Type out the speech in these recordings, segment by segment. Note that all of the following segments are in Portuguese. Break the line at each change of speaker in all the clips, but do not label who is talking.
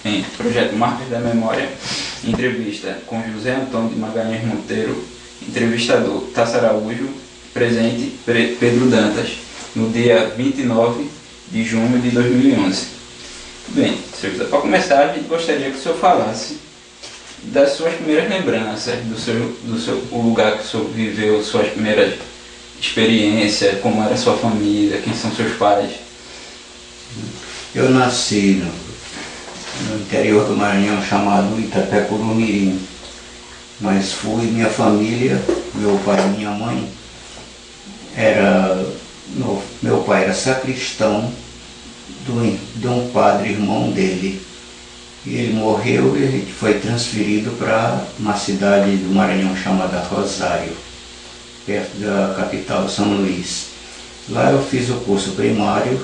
em Projeto Marcas da Memória, entrevista com José Antônio de Magalhães Monteiro, entrevistador Tasso Araújo, presente Pedro Dantas, no dia 29 de junho de 2011. Bem, Sr. José, para começar, a gente gostaria que o senhor falasse das suas primeiras lembranças, o lugar que o senhor viveu, suas primeiras experiências, como era a sua família, quem são seus pais.
Eu nasci no interior do Maranhão, chamado Itapecuru-Mirim, mas minha família, meu pai e minha mãe, meu pai era sacristão de um padre irmão dele. E ele morreu e a gente foi transferido para uma cidade do Maranhão chamada Rosário, perto da capital, São Luís. Lá eu fiz o curso primário,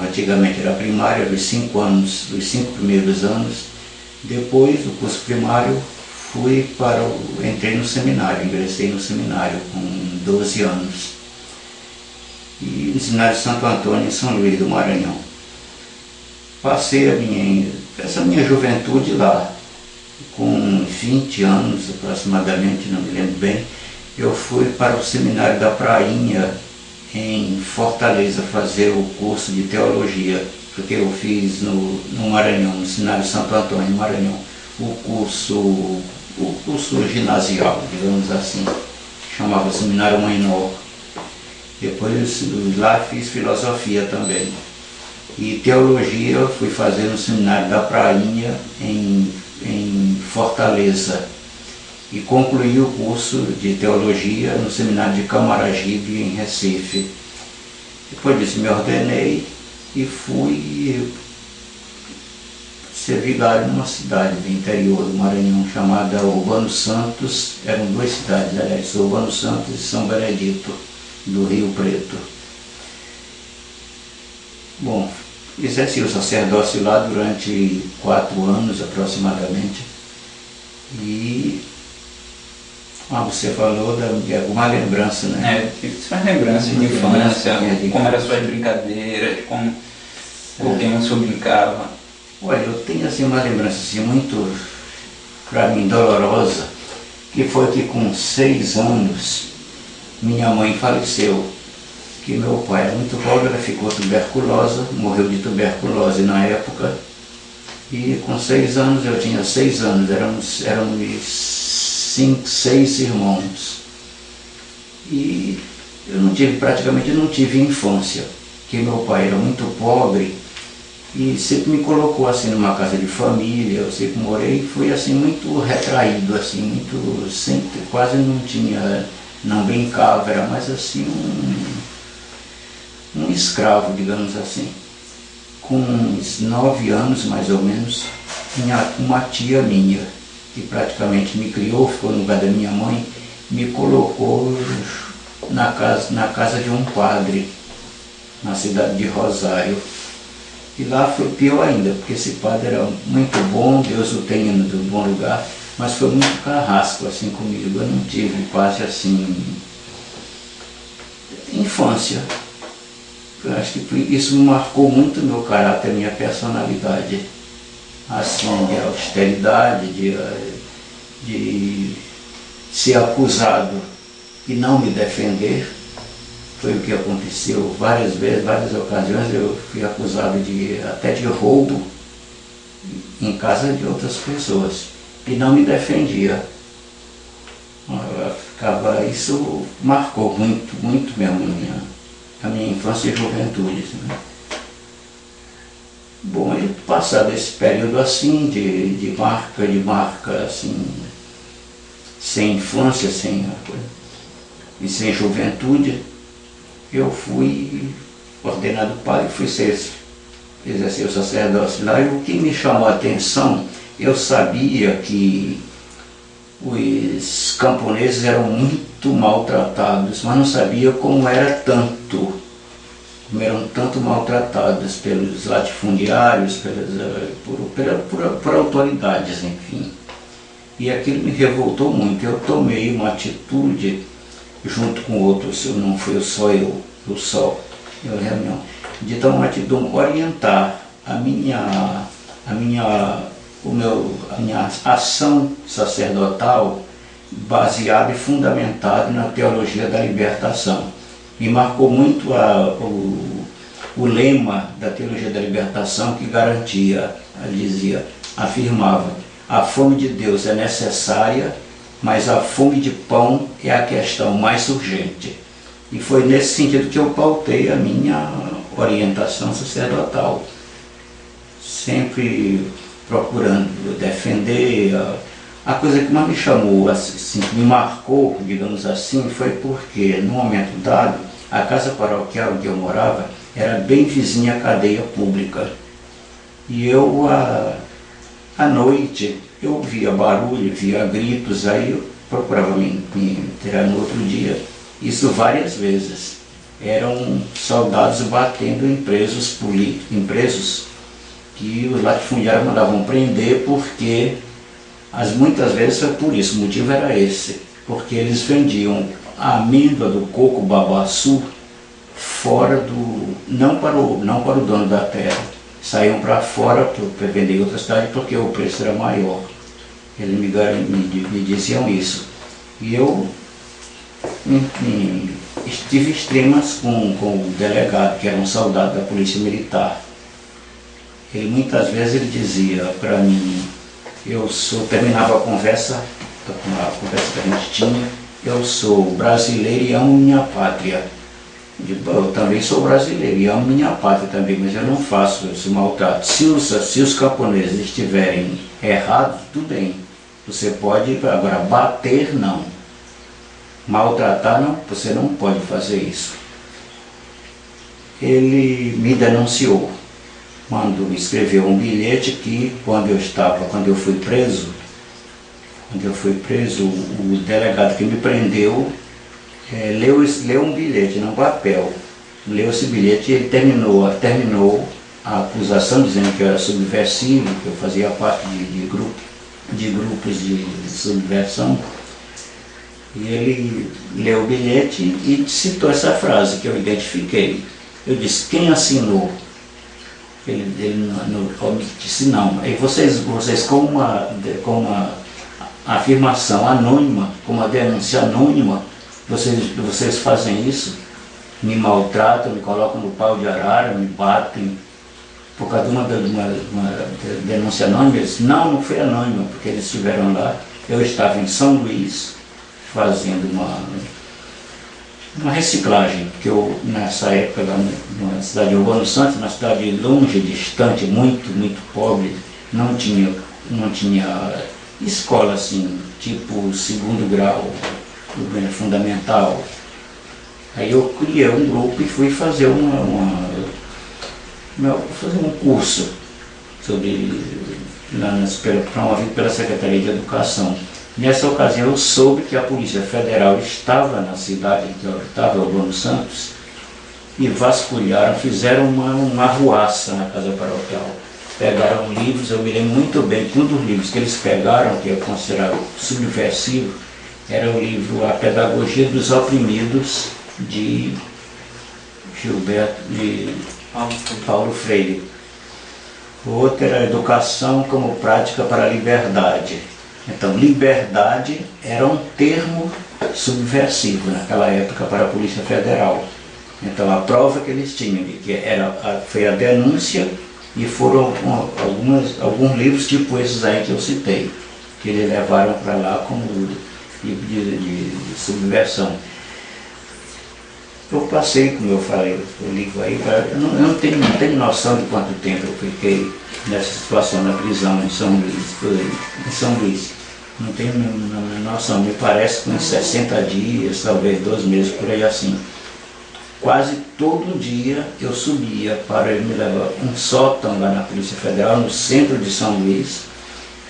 antigamente era primário, dos 5 anos, dos 5 primeiros anos. Depois do curso primário entrei no seminário, ingressei no seminário com 12 anos. E no seminário de Santo Antônio, em São Luís do Maranhão. Passei essa minha juventude lá, com 20 anos aproximadamente, não me lembro bem, eu fui para o seminário da Prainha, em Fortaleza, fazer o curso de teologia, porque eu fiz no Maranhão, no seminário Santo Antônio, no Maranhão, o curso ginasial, digamos assim, chamava Seminário Mãe Nova. Depois lá fiz filosofia também. E teologia eu fui fazer no seminário da Prainha, em Fortaleza. E concluí o curso de teologia no seminário de Camaragibe, em Recife. Depois disso me ordenei e fui ser vigário numa cidade do interior do Maranhão chamada Urbano Santos. Eram 2 cidades, aliás, Urbano Santos e São Benedito, do Rio Preto. Bom, exerci o sacerdócio lá durante 4 anos aproximadamente. E você falou de alguma lembrança, né?
Suas lembranças de infância, como eram suas brincadeiras, com quem o senhor brincava.
Olha, eu tenho assim uma lembrança assim, muito, para mim, dolorosa, que foi que com 6 anos minha mãe faleceu, que meu pai era muito pobre, ela ficou tuberculosa, morreu de tuberculose na época, e com 6 anos, eu tinha 6 anos, éramos 6 irmãos, e eu praticamente não tive infância, porque meu pai era muito pobre, e sempre me colocou assim numa casa de família, eu sempre morei, fui assim muito retraído, assim, sempre quase não brincava, era mais assim um escravo, digamos assim. Com uns 9 anos, mais ou menos, uma tia minha, que praticamente me criou, ficou no lugar da minha mãe, me colocou na casa de um padre, na cidade de Rosário. E lá foi pior ainda, porque esse padre era muito bom, Deus o tenha no bom lugar, mas foi muito carrasco assim comigo, eu não tive quase assim infância. Eu acho que isso marcou muito meu caráter, minha personalidade, assim, de austeridade, de ser acusado e não me defender. Foi o que aconteceu várias vezes, várias ocasiões, eu fui acusado até de roubo em casa de outras pessoas, e não me defendia. Isso marcou muito, muito mesmo a minha infância e juventude. Né? Bom, e passado esse período assim, de marca, assim, sem infância, e sem juventude, eu fui ordenado padre, fui exercer o sacerdócio lá, e o que me chamou a atenção, eu sabia que os camponeses eram muito maltratados, mas não sabia como eram tanto maltratados pelos latifundiários, por autoridades, enfim. E aquilo me revoltou muito. Eu tomei uma atitude, junto com outros, não fui só eu, reunião, de tomar uma atitude, orientar a minha a minha ação sacerdotal baseada e fundamentada na teologia da libertação. Me marcou muito o lema da teologia da libertação, que garantia, afirmava: a fome de Deus é necessária, mas a fome de pão é a questão mais urgente. E foi nesse sentido que eu pautei a minha orientação sacerdotal, sempre procurando defender. A coisa que mais me chamou, assim, que me marcou, digamos assim, foi porque, num momento dado, a casa paroquial onde eu morava era bem vizinha à cadeia pública. E eu, à noite, eu via barulho, via gritos, aí eu procurava me enterar no outro dia. Isso várias vezes. Eram soldados batendo em presos que os latifundiários mandavam prender, porque muitas vezes foi por isso, o motivo era esse, porque eles vendiam a amêndoa do coco babaçu fora não para o dono da terra, saíam para fora para vender em outra cidade porque o preço era maior. Eles me diziam isso. E eu tive extremas com o delegado, que era um soldado da polícia militar. Muitas vezes ele dizia para mim, terminava a conversa que a gente tinha: eu sou brasileiro e amo minha pátria. Eu também sou brasileiro e amo minha pátria também, mas eu não faço esse maltrato. Se os camponeses estiverem errados, tudo bem. Você pode, agora bater não. Maltratar não, você não pode fazer isso. Ele me denunciou quando escreveu um bilhete que, quando eu fui preso, o delegado que me prendeu leu um bilhete num papel, leu esse bilhete e ele terminou a acusação dizendo que eu era subversivo, que eu fazia parte de grupos de subversão. E ele leu o bilhete e citou essa frase que eu identifiquei. Eu disse: quem assinou? Ele disse não. Aí vocês com uma afirmação anônima, com uma denúncia anônima, vocês fazem isso, me maltratam, me colocam no pau de arara, me batem, por causa de uma denúncia anônima. Eles disse: não foi anônima, porque eles estiveram lá. Eu estava em São Luís fazendo uma reciclagem, porque eu, nessa época, lá na cidade de Urbano Santos, uma cidade longe, distante, muito, muito pobre, não tinha escola assim, tipo segundo grau, fundamental. Aí eu criei um grupo e fui fazer um curso promovido pela Secretaria de Educação. Nessa ocasião eu soube que a Polícia Federal estava na cidade em que eu estava, Urbano Santos, e vasculharam, fizeram uma arruaça na casa paroquial. Pegaram livros, eu me lembro muito bem que um dos livros que eles pegaram, que eu considerava subversivo, era o livro A Pedagogia dos Oprimidos, de Paulo Freire. O outro era Educação como Prática para a Liberdade. Então, liberdade era um termo subversivo naquela época para a Polícia Federal. Então, a prova que eles tinham foi a denúncia, e foram alguns livros tipo esses aí que eu citei, que eles levaram para lá como de subversão. Eu passei, como eu falei, o livro aí, eu não tenho noção de quanto tempo eu fiquei nessa situação na prisão em São Luís. Não tenho noção, me parece que uns 60 dias, talvez 2 meses, por aí assim. Quase todo dia eu subia para me levar um sótão lá na Polícia Federal, no centro de São Luís.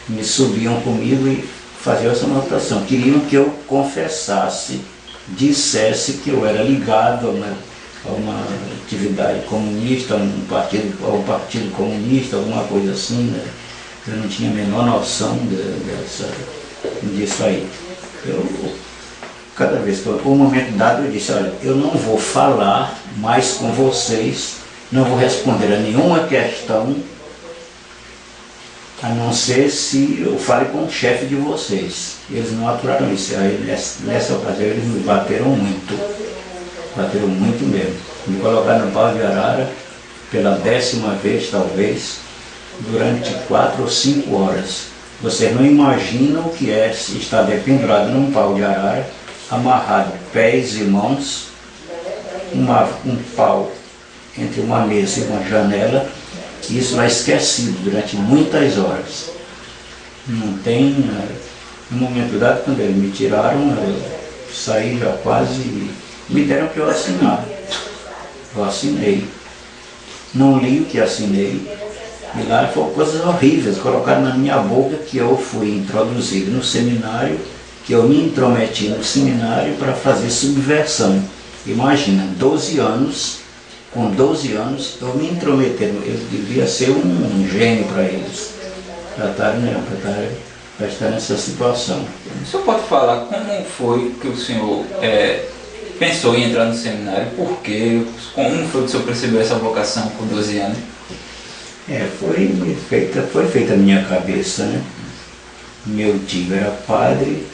Me subiam comigo e faziam essa anotação. Queriam que eu confessasse, dissesse que eu era ligado a uma atividade comunista, a um partido comunista, alguma coisa assim, né? Eu não tinha a menor noção disso aí. Cada vez que um momento dado eu disse: olha, eu não vou falar mais com vocês, não vou responder a nenhuma questão a não ser se eu fale com o chefe de vocês. Eles não aturaram isso. Aí, nessa ocasião eles me bateram muito mesmo. Me colocaram no pau de arara pela 10ª vez, talvez, durante 4 ou 5 horas. Vocês não imaginam o que é estar pendurado num pau de arara, amarrado pés e mãos, um pau entre uma mesa e uma janela, e isso lá esquecido durante muitas horas. Não tem... No momento dado, quando eles me tiraram, eu saí já quase... Me deram para eu assinar. Eu assinei. Não li o que assinei. E lá foram coisas horríveis, colocaram na minha boca que eu fui introduzido no seminário, que eu me intrometi no seminário para fazer subversão. Imagina, 12 anos, com 12 anos, eu me intrometer, eu devia ser um gênio para eles, para estar nessa situação.
O senhor pode falar como foi que o senhor pensou em entrar no seminário, por quê, como foi que o senhor percebeu essa vocação com 12 anos?
Foi feita a minha cabeça, né? Meu tio era padre,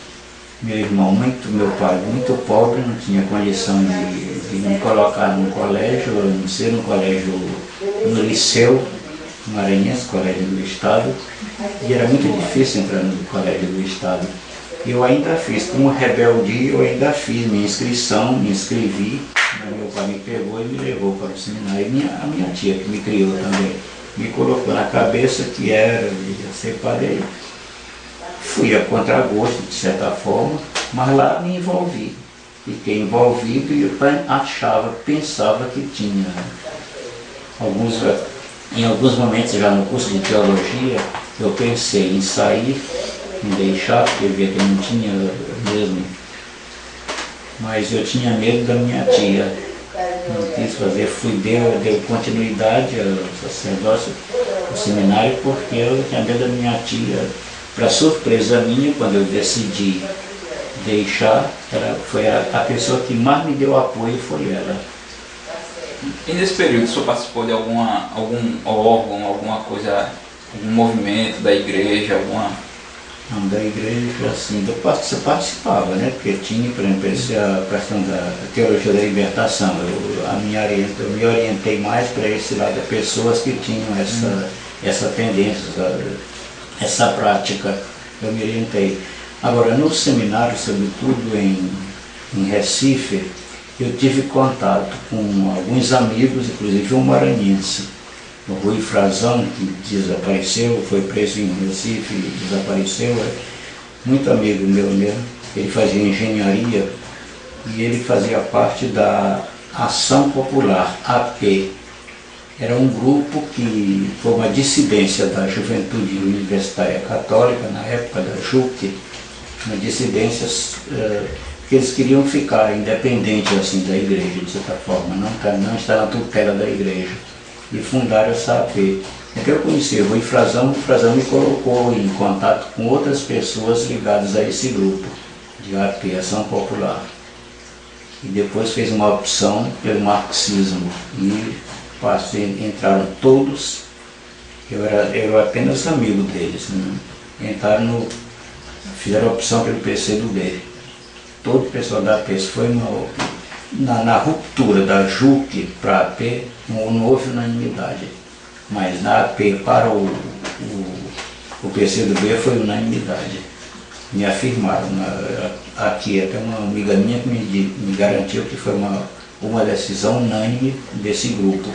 meu pai muito pobre, não tinha condição de me colocar num colégio, não ser no colégio, no liceu maranhense, colégio do Estado, e era muito difícil entrar no colégio do Estado. Eu ainda fiz, como rebeldia, eu ainda fiz minha inscrição, me inscrevi, meu pai me pegou e me levou para o seminário, e a minha tia, que me criou também, me colocou na cabeça que ia ser padre. Fui a contragosto, de certa forma, mas lá me envolvi. Fiquei envolvido e eu pensava que tinha em alguns momentos já no curso de teologia, eu pensei em sair, em deixar, porque eu via que não tinha mesmo. Mas eu tinha medo da minha tia. Não quis fazer, deu continuidade ao sacerdócio, ao seminário, porque eu tinha medo da minha tia. Para surpresa minha, quando eu decidi deixar, foi a pessoa que mais me deu apoio, foi ela.
E nesse período, o senhor participou de algum órgão, alguma coisa, algum movimento da igreja, alguma...
Não, da igreja, assim, eu participava, né? Porque tinha, por exemplo, a questão da teologia da libertação. Eu me orientei mais para esse lado de pessoas que tinham essa tendência, essa prática. Eu me orientei. Agora, no seminário, sobretudo em Recife, eu tive contato com alguns amigos, inclusive um maranhense, o Rui Frazão, que desapareceu, foi preso em Recife e desapareceu, muito amigo meu mesmo. Ele fazia engenharia e ele fazia parte da Ação Popular, AP. Era um grupo que foi uma dissidência da Juventude Universitária Católica, na época da JUC, uma dissidência que eles queriam ficar independentes assim, da igreja, de certa forma, não estar na tutela da igreja. E fundaram essa AP. Então eu conheci o Rui Frazão me colocou em contato com outras pessoas ligadas a esse grupo de AP, Ação Popular. E depois fez uma opção pelo marxismo e entraram todos, eu era apenas amigo deles, né? Fizeram a opção pelo PCdoB. Todo o pessoal da AP, foi na ruptura da JUC para a AP, não houve unanimidade, mas na AP para o PCdoB foi unanimidade. Me afirmaram, aqui até uma amiga minha que me garantiu que foi uma decisão unânime desse grupo.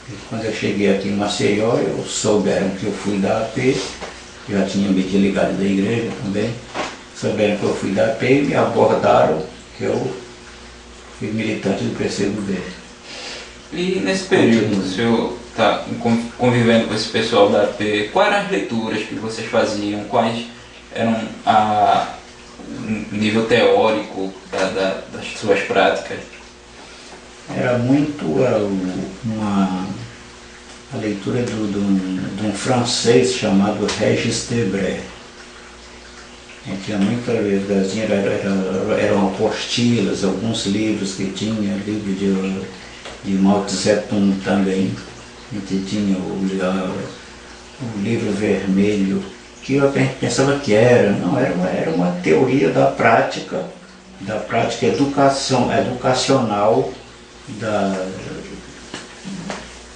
E quando eu cheguei aqui em Maceió, souberam que eu fui da AP, já tinha me desligado da igreja também, souberam que eu fui da AP e me abordaram que eu fui militante do PCdoB.
E nesse período, o senhor está convivendo com esse pessoal da AP, quais eram as leituras que vocês faziam, quais eram o nível teórico das suas práticas?
Era muito a leitura de um francês chamado Régis Debray. Tinha muita letrazinha, eram apostilas, alguns livros que tinha, livro de Mao Tse Tung também. A gente tinha o livro vermelho, que a gente pensava que era, não, era uma teoria da prática educacional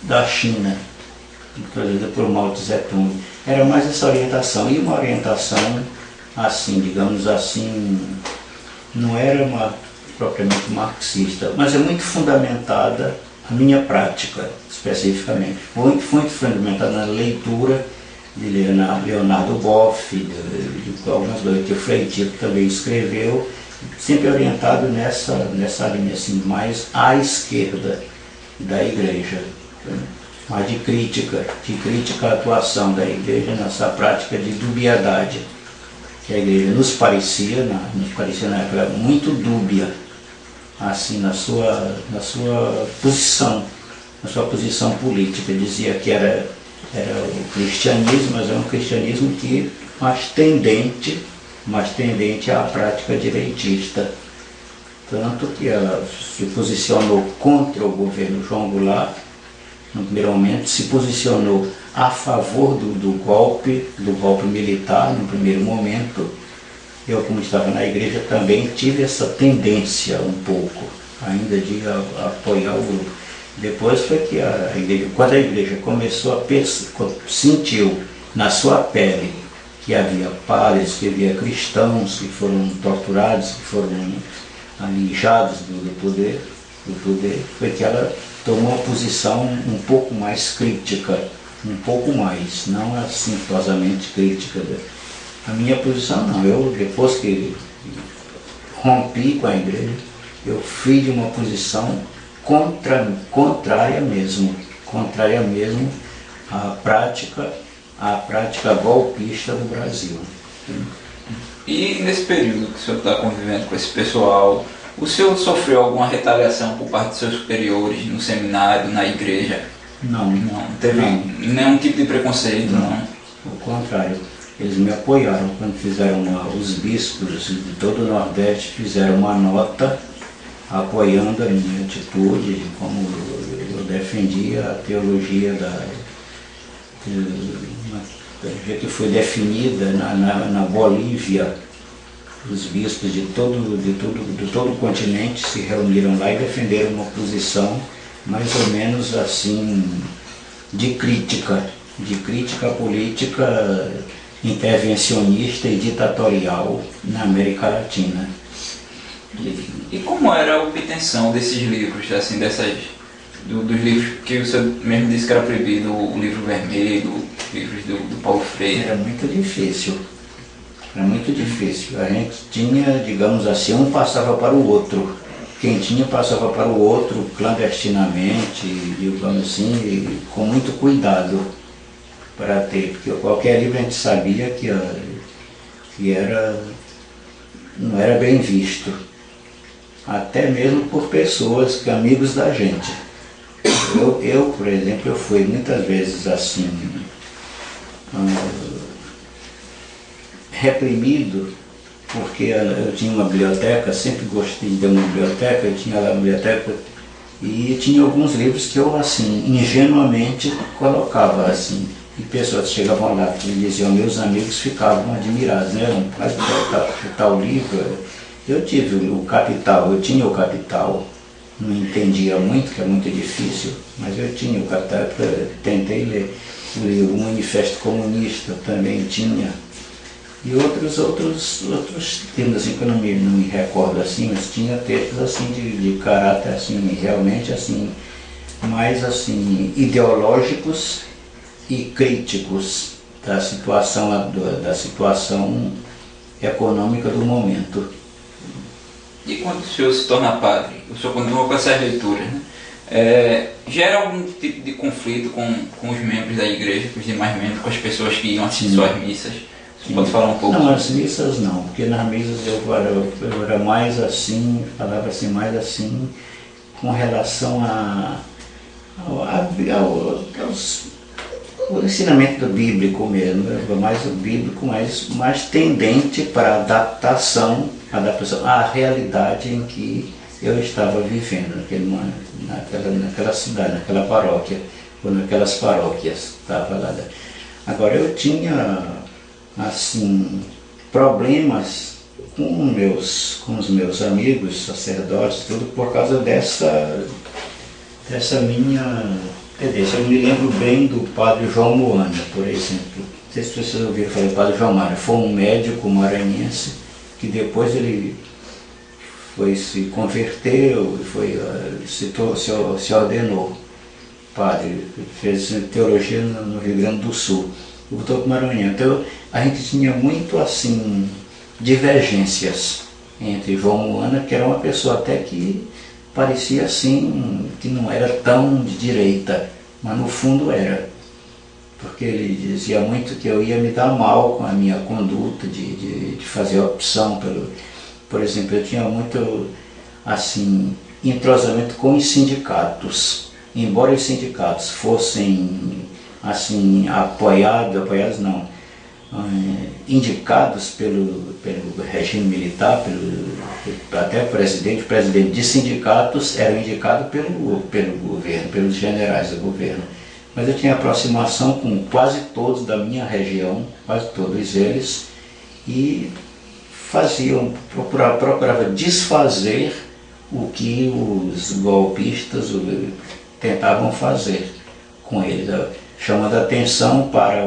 da China, introduzida por Mao Tse-tung. Era mais essa orientação, e uma orientação assim, digamos assim, não era uma propriamente marxista, mas é muito fundamentada a minha prática, especificamente, muito fundamentada na leitura de Leonardo Boff, de algumas coisas que o Freire também escreveu, sempre orientado nessa linha assim, mais à esquerda da igreja, mais de crítica à atuação da igreja nessa prática de dubiedade, que a igreja nos parecia na época muito dúbia, assim, na sua posição política. Dizia que era o cristianismo, mas é um cristianismo que mais tendente à prática direitista. Tanto que ela se posicionou contra o governo João Goulart, no primeiro momento, se posicionou a favor do golpe militar, no primeiro momento. Eu, como estava na igreja, também tive essa tendência um pouco, ainda de apoiar o grupo. Depois foi que a igreja, quando a igreja começou sentiu na sua pele que havia padres, que havia cristãos que foram torturados, que foram alijados do poder, foi que ela tomou uma posição um pouco mais crítica, um pouco mais, não assintosamente crítica. A minha posição não, eu depois que rompi com a igreja, eu fui de uma posição contrária mesmo à prática golpista do Brasil.
E nesse período que o senhor está convivendo com esse pessoal, o senhor sofreu alguma retaliação por parte dos seus superiores no seminário, na igreja?
Não.
Não teve nenhum tipo de preconceito, não?
Ao contrário, eles me apoiaram quando fizeram os bispos de todo o Nordeste fizeram uma nota apoiando a minha atitude, como eu defendia a teologia que foi definida na Bolívia. Os bispos de todo o continente se reuniram lá e defenderam uma posição mais ou menos assim de crítica política intervencionista e ditatorial na América Latina.
E como era a obtenção desses livros, assim, dos livros que o senhor mesmo disse que era proibido, o livro vermelho, livros do Paulo Freire?
Era muito difícil. A gente tinha, digamos assim, um passava para o outro. Quem tinha passava para o outro clandestinamente, digamos assim, com muito cuidado para ter, porque qualquer livro a gente sabia que não era bem visto, até mesmo por pessoas, amigos da gente. Eu, por exemplo, eu fui muitas vezes assim, reprimido, porque eu tinha uma biblioteca, sempre gostei de ter uma biblioteca, eu tinha lá uma biblioteca e tinha alguns livros que eu assim, ingenuamente colocava assim, e pessoas chegavam lá e diziam, meus amigos ficavam admirados, né? Mas tal livro, eu tinha o Capital, não entendia muito, que é muito difícil, mas eu tinha o Capital, tentei ler o Manifesto Comunista, também tinha. E outros termos assim, que eu não me recordo assim, mas tinha textos assim de caráter assim, realmente assim, mais assim, ideológicos e críticos da situação econômica do momento.
E quando o senhor se torna padre, o senhor continua com essas leituras, né? Gera algum tipo de conflito com os membros da igreja, com os demais membros, com as pessoas que iam assistir suas missas? Você pode falar um pouco?
Não, as missas não, porque nas missas eu era mais assim, falava assim, mais assim, com relação ao ensinamento bíblico mesmo, mais o bíblico, mais tendente para adaptação à realidade em que eu estava vivendo, naquela cidade, naquela paróquia, ou naquelas paróquias, estava lá. Agora eu tinha, assim, problemas com os meus amigos, sacerdotes, tudo por causa dessa minha tendência. Eu me lembro bem do padre João Moana, por exemplo. Não sei se vocês ouviram falar do padre João Moana. Foi um médico maranhense que depois ele se converteu e se ordenou padre, fez teologia no Rio Grande do Sul, e voltou para o Maranhão. Então a gente tinha muito assim divergências entre João Moana, que era uma pessoa até que parecia assim, que não era tão de direita, mas no fundo era, porque ele dizia muito que eu ia me dar mal com a minha conduta de fazer a opção pelo... Por exemplo, eu tinha muito assim, entrosamento com os sindicatos. Embora os sindicatos fossem assim, indicados pelo regime militar, até o presidente de sindicatos eram indicados pelo governo, pelos generais do governo. Mas eu tinha aproximação com quase todos da minha região, quase todos eles, e procurava desfazer o que os golpistas tentavam fazer com eles, chamando a atenção para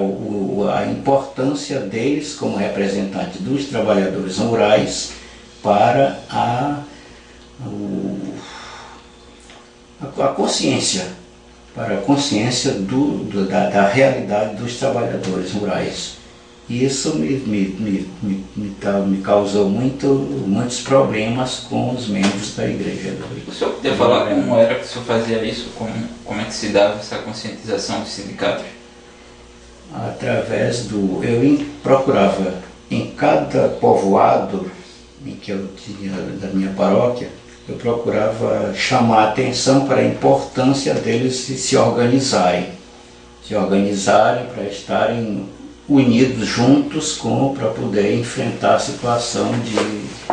a importância deles como representantes dos trabalhadores rurais para a consciência, da realidade dos trabalhadores rurais. E isso me causou muitos problemas com os membros da igreja.
O senhor podia falar como era que o senhor fazia isso? Como é que se dava essa conscientização dos sindicatos?
Através eu procurava em cada povoado em que eu tinha da minha paróquia, eu procurava chamar a atenção para a importância deles se organizarem para estarem unidos juntos para poder enfrentar a situação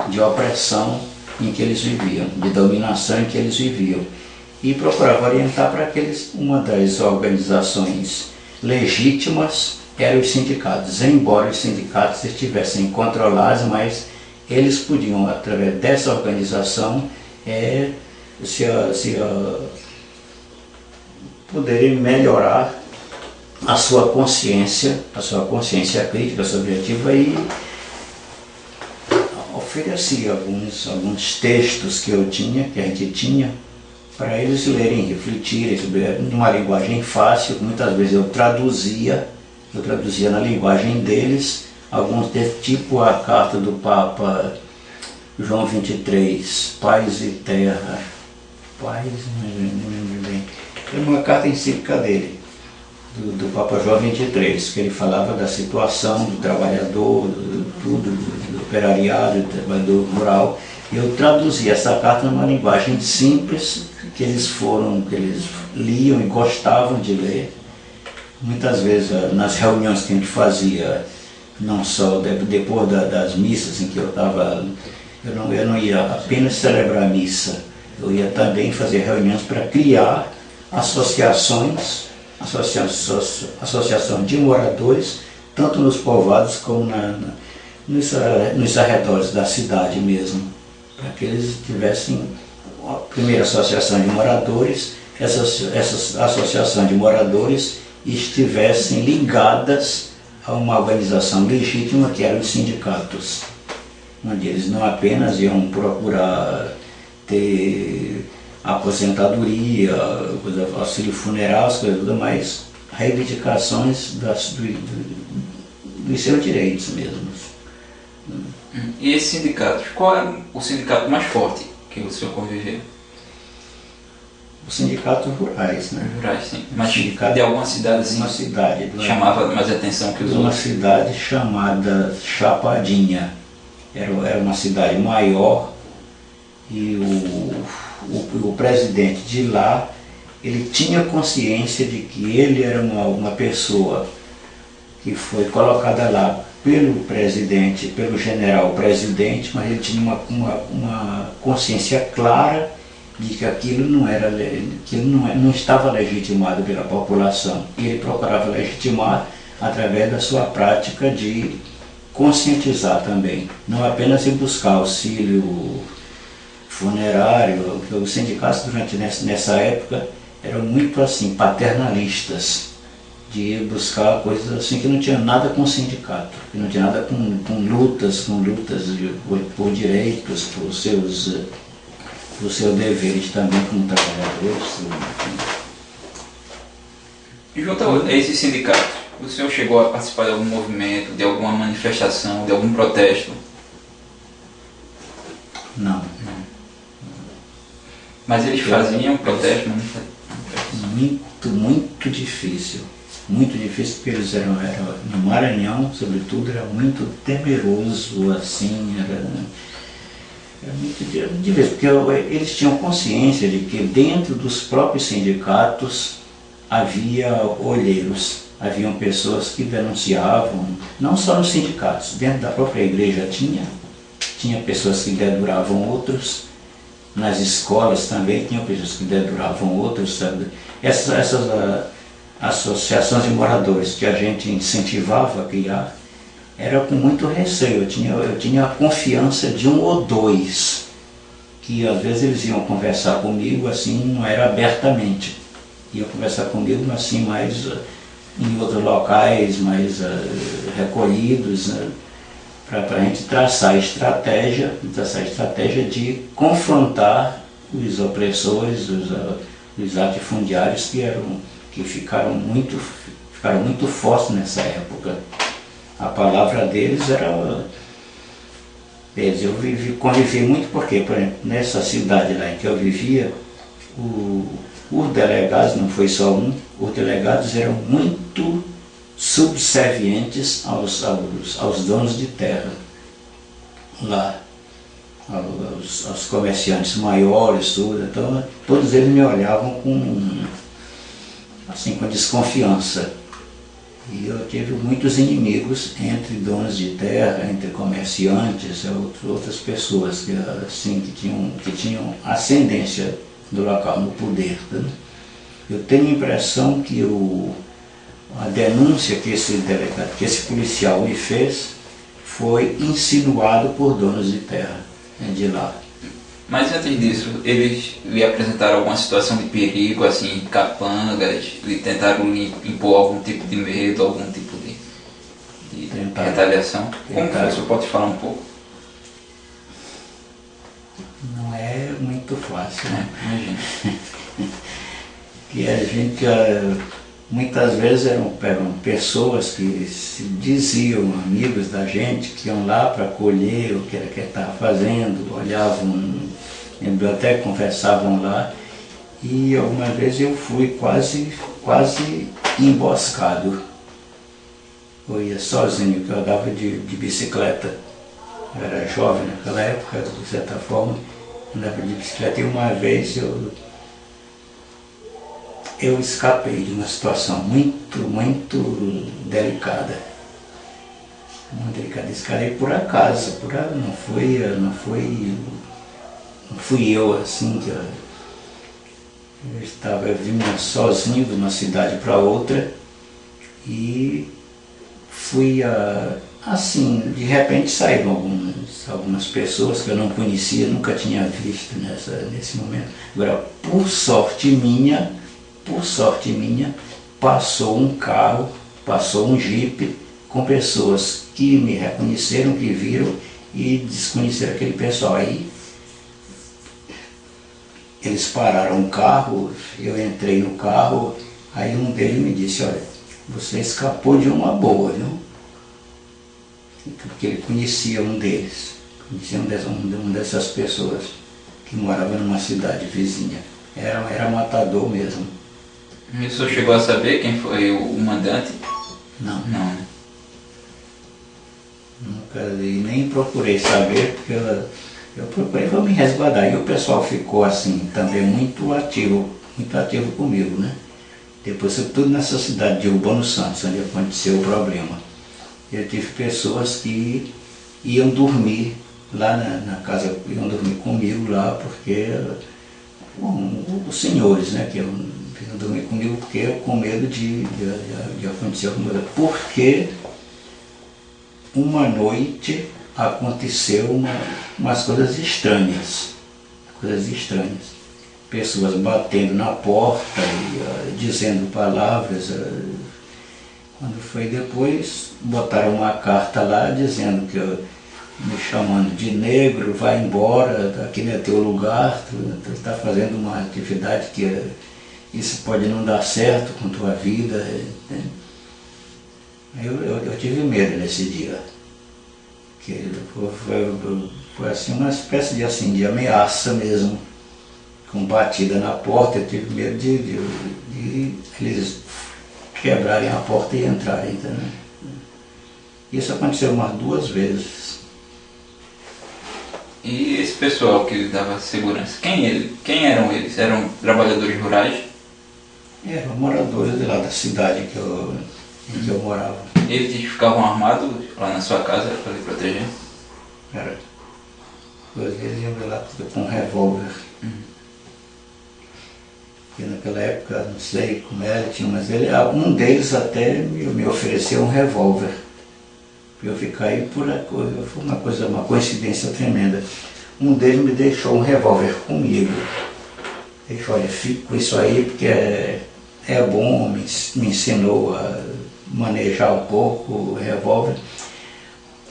de opressão em que eles viviam, de dominação em que eles viviam. E procurava orientar para que uma das organizações legítimas eram os sindicatos, embora os sindicatos estivessem controlados, mas eles podiam, através dessa organização, poderem melhorar a sua consciência crítica, subjetiva, e oferecia alguns textos que a gente tinha, para eles lerem, refletirem sobre, numa linguagem fácil. Muitas vezes eu traduzia na linguagem deles, alguns deles, tipo a carta do Papa João 23, Paz e Terra, não lembro bem, é uma carta encíclica dele, do Papa João 23, que ele falava da situação do trabalhador, do operariado, do trabalhador rural. Eu traduzi essa carta numa linguagem simples, que eles liam e gostavam de ler. Muitas vezes, nas reuniões que a gente fazia, não só depois das missas em que eu estava, eu não ia apenas celebrar a missa, eu ia também fazer reuniões para criar associação de moradores, tanto nos povoados como nos arredores da cidade mesmo, para que eles tivessem a primeira associação de moradores, essas associações de moradores estivessem ligadas a uma organização legítima, que eram os sindicatos, onde eles não apenas iam procurar ter aposentadoria, auxílio funeral, as coisas, mas reivindicações dos seus direitos mesmos.
E esses sindicatos, qual é o sindicato mais forte que o senhor conviveu?
Os sindicatos rurais, né?
Rurais, sim. Mas de alguma cidade assim?
Uma cidade.
Chamava mais atenção que os outros?
Uma cidade chamada Chapadinha. Era uma cidade maior, e o presidente de lá, ele tinha consciência de que ele era uma pessoa que foi colocada lá pelo presidente, pelo general presidente, mas ele tinha uma consciência clara de que aquilo não estava legitimado pela população. E ele procurava legitimar através da sua prática de conscientizar também, não apenas ir buscar auxílio funerário. Os sindicatos nessa época eram muito assim, paternalistas, de ir buscar coisas assim que não tinha nada com o sindicato, que não tinha nada com lutas por direitos, por seus deveres também como trabalhadores.
Junto a esses sindicatos, o senhor chegou a participar de algum movimento, de alguma manifestação, de algum protesto?
Não.
Mas eles faziam protesto?
Muito difícil. Muito difícil, porque eles eram no Maranhão, sobretudo, era muito temeroso, assim, era muito difícil, porque eles tinham consciência de que dentro dos próprios sindicatos havia olheiros, haviam pessoas que denunciavam, não só nos sindicatos, dentro da própria igreja tinha pessoas que deduravam outros, nas escolas também tinham pessoas que deduravam outros, sabe? Essas associações de moradores que a gente incentivava a criar, era com muito receio. Eu tinha a confiança de um ou dois, que às vezes eles iam conversar comigo, assim, não era abertamente, iam conversar comigo assim, mais em outros locais, mais recolhidos, né, para a gente traçar a estratégia de confrontar os opressores, os latifundiários que ficaram muito fortes nessa época. A palavra deles era... Eu convivi muito porque, por exemplo, nessa cidade lá em que eu vivia, os delegados, não foi só um, os delegados eram muito subservientes aos donos de terra lá, aos comerciantes maiores, tudo. Então todos eles me olhavam com desconfiança. E eu tive muitos inimigos entre donos de terra, entre comerciantes, outras pessoas que tinham ascendência do local, no poder. Tá? Eu tenho a impressão que a denúncia que esse policial me fez foi insinuado por donos de terra, de lá.
Mas antes disso, eles lhe apresentaram alguma situação de perigo, assim, capangas, lhe tentaram lhe impor algum tipo de medo, algum tipo de retaliação? Como foi? O senhor pode falar um pouco?
Não é muito fácil, né?
Imagina.
Que a gente, muitas vezes eram pessoas que se diziam amigos da gente, que iam lá para colher o que estava fazendo, olhavam, até conversavam lá, e algumas vezes eu fui quase emboscado. Eu ia sozinho, porque eu andava de bicicleta. Eu era jovem naquela época, de certa forma, andava de bicicleta, e uma vez eu escapei de uma situação muito delicada. Muito delicada. Escapei por acaso, não fui eu assim, que eu vinha sozinho de uma cidade para outra e fui assim, de repente saíram algumas pessoas que eu não conhecia, nunca tinha visto nesse momento. Agora, por sorte minha, passou um carro, passou um jipe com pessoas que me reconheceram, que viram e desconheceram aquele pessoal. Aí eles pararam o carro, eu entrei no carro, aí um deles me disse: olha, você escapou de uma boa, viu? Porque ele conhecia um deles, conhecia uma dessas pessoas que morava numa cidade vizinha. Era matador mesmo.
E o senhor chegou a saber quem foi o mandante?
Não.
Não, né?
Nunca nem procurei saber, porque eu procurei para me resguardar. E o pessoal ficou assim, também muito ativo comigo, né? Depois, sobretudo nessa cidade de Urbano Santos, onde aconteceu o problema. Eu tive pessoas que iam dormir lá na casa, iam dormir comigo lá, porque os senhores, né, que Ele não dormia comigo porque eu com medo de acontecer alguma coisa. Porque uma noite aconteceu umas coisas estranhas. Coisas estranhas. Pessoas batendo na porta e dizendo palavras. Quando foi depois, botaram uma carta lá dizendo que me chamando de negro, vai embora, aqui não é teu lugar, tu está fazendo uma atividade que isso pode não dar certo com tua vida. Né? Eu tive medo nesse dia. Que foi assim, uma espécie de ameaça mesmo, com batida na porta. Eu tive medo de eles quebrarem a porta e entrarem. Entendeu? Isso aconteceu umas 2 vezes.
E esse pessoal que dava segurança, quem eram eles? Eram trabalhadores rurais?
Eram moradores de lá da cidade em que eu morava.
Eles ficavam armados lá na sua casa para lhe proteger?
Era. Eles iam lá com um revólver. Porque naquela época, não sei como era, mas um deles até me ofereceu um revólver. Para eu ficar aí por a coisa. Foi uma coincidência tremenda. Um deles me deixou um revólver comigo. Ele falou, olha, fica com isso aí porque é bom, me ensinou a manejar um pouco o revólver.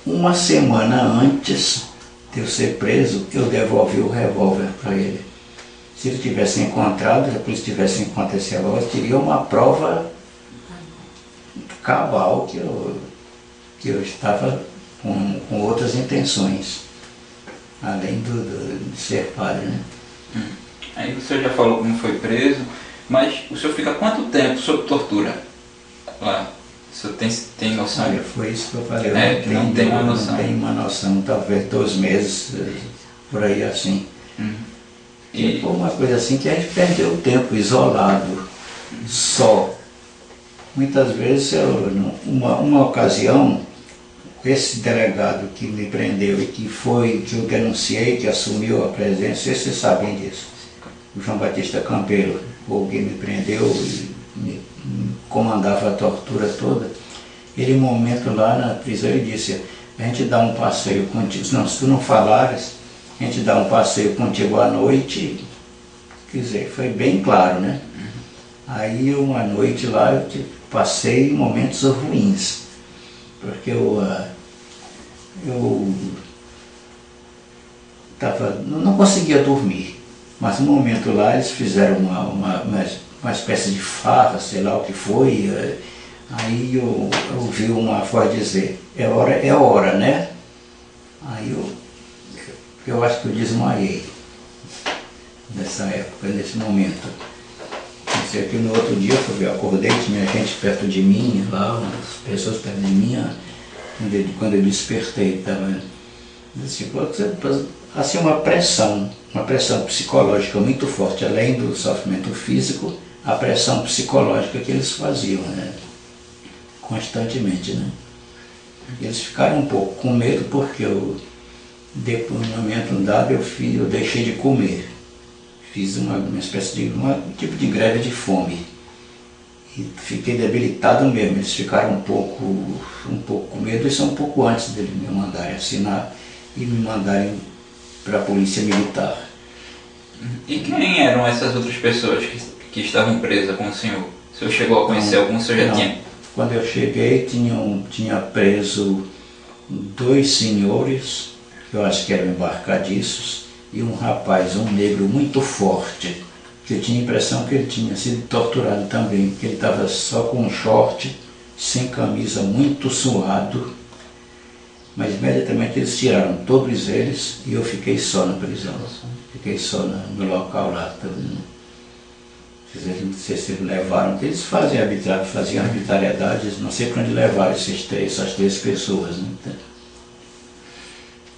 Uma semana antes de eu ser preso, eu devolvi o revólver para ele. Se ele tivesse encontrado, se a polícia tivesse encontrado esse revólver, teria uma prova cabal que eu estava com outras intenções, além de ser padre, né?
Aí o senhor já falou como foi preso, mas o senhor fica quanto tempo sob tortura lá? O senhor tem noção?
Olha, foi isso que eu falei, eu
não tenho uma noção.
Não tenho uma noção, talvez 2 meses, por aí assim. E foi uma coisa assim que a gente perdeu o tempo isolado, só. Muitas vezes, uma ocasião, esse delegado que me prendeu e que eu denunciei, que assumiu a presença, vocês sabem disso, o João Batista Campeiro, que me prendeu e me comandava a tortura toda. Ele, um momento lá na prisão, ele disse, a gente dá um passeio contigo, não, se tu não falares, a gente dá um passeio contigo à noite. Quer dizer, foi bem claro, né? Aí uma noite lá eu passei momentos ruins, porque eu não conseguia dormir, mas um momento lá eles fizeram uma espécie de farra, sei lá o que foi, aí eu ouvi uma voz dizer, é hora, né? Aí eu acho que eu desmaiei nessa época, nesse momento. Não sei que no outro dia eu acordei, tinha gente perto de mim, lá, umas pessoas perto de mim, quando eu despertei, estava assim, uma pressão psicológica muito forte, além do sofrimento físico, a pressão psicológica que eles faziam, né? Constantemente, né? Eles ficaram um pouco com medo porque depois, no momento dado, eu deixei de comer. Fiz uma espécie de um tipo de greve de fome. E fiquei debilitado mesmo. Eles ficaram um pouco com medo, isso um pouco antes de me mandarem assinar e me mandarem para a polícia militar.
E quem eram essas outras pessoas que estavam presas com o senhor? O senhor chegou a conhecer algum? O senhor já tinha?
Quando eu cheguei, tinha preso 2 senhores, que eu acho que eram embarcadiços, e um rapaz, um negro muito forte, que eu tinha a impressão que ele tinha sido torturado também, porque ele estava só com um short, sem camisa, muito suado, mas imediatamente eles tiraram todos eles e eu fiquei só na prisão, fiquei só no local lá. Não sei se eles levaram, porque eles faziam arbitrariedades, não sei para onde levaram essas 3 pessoas. Né?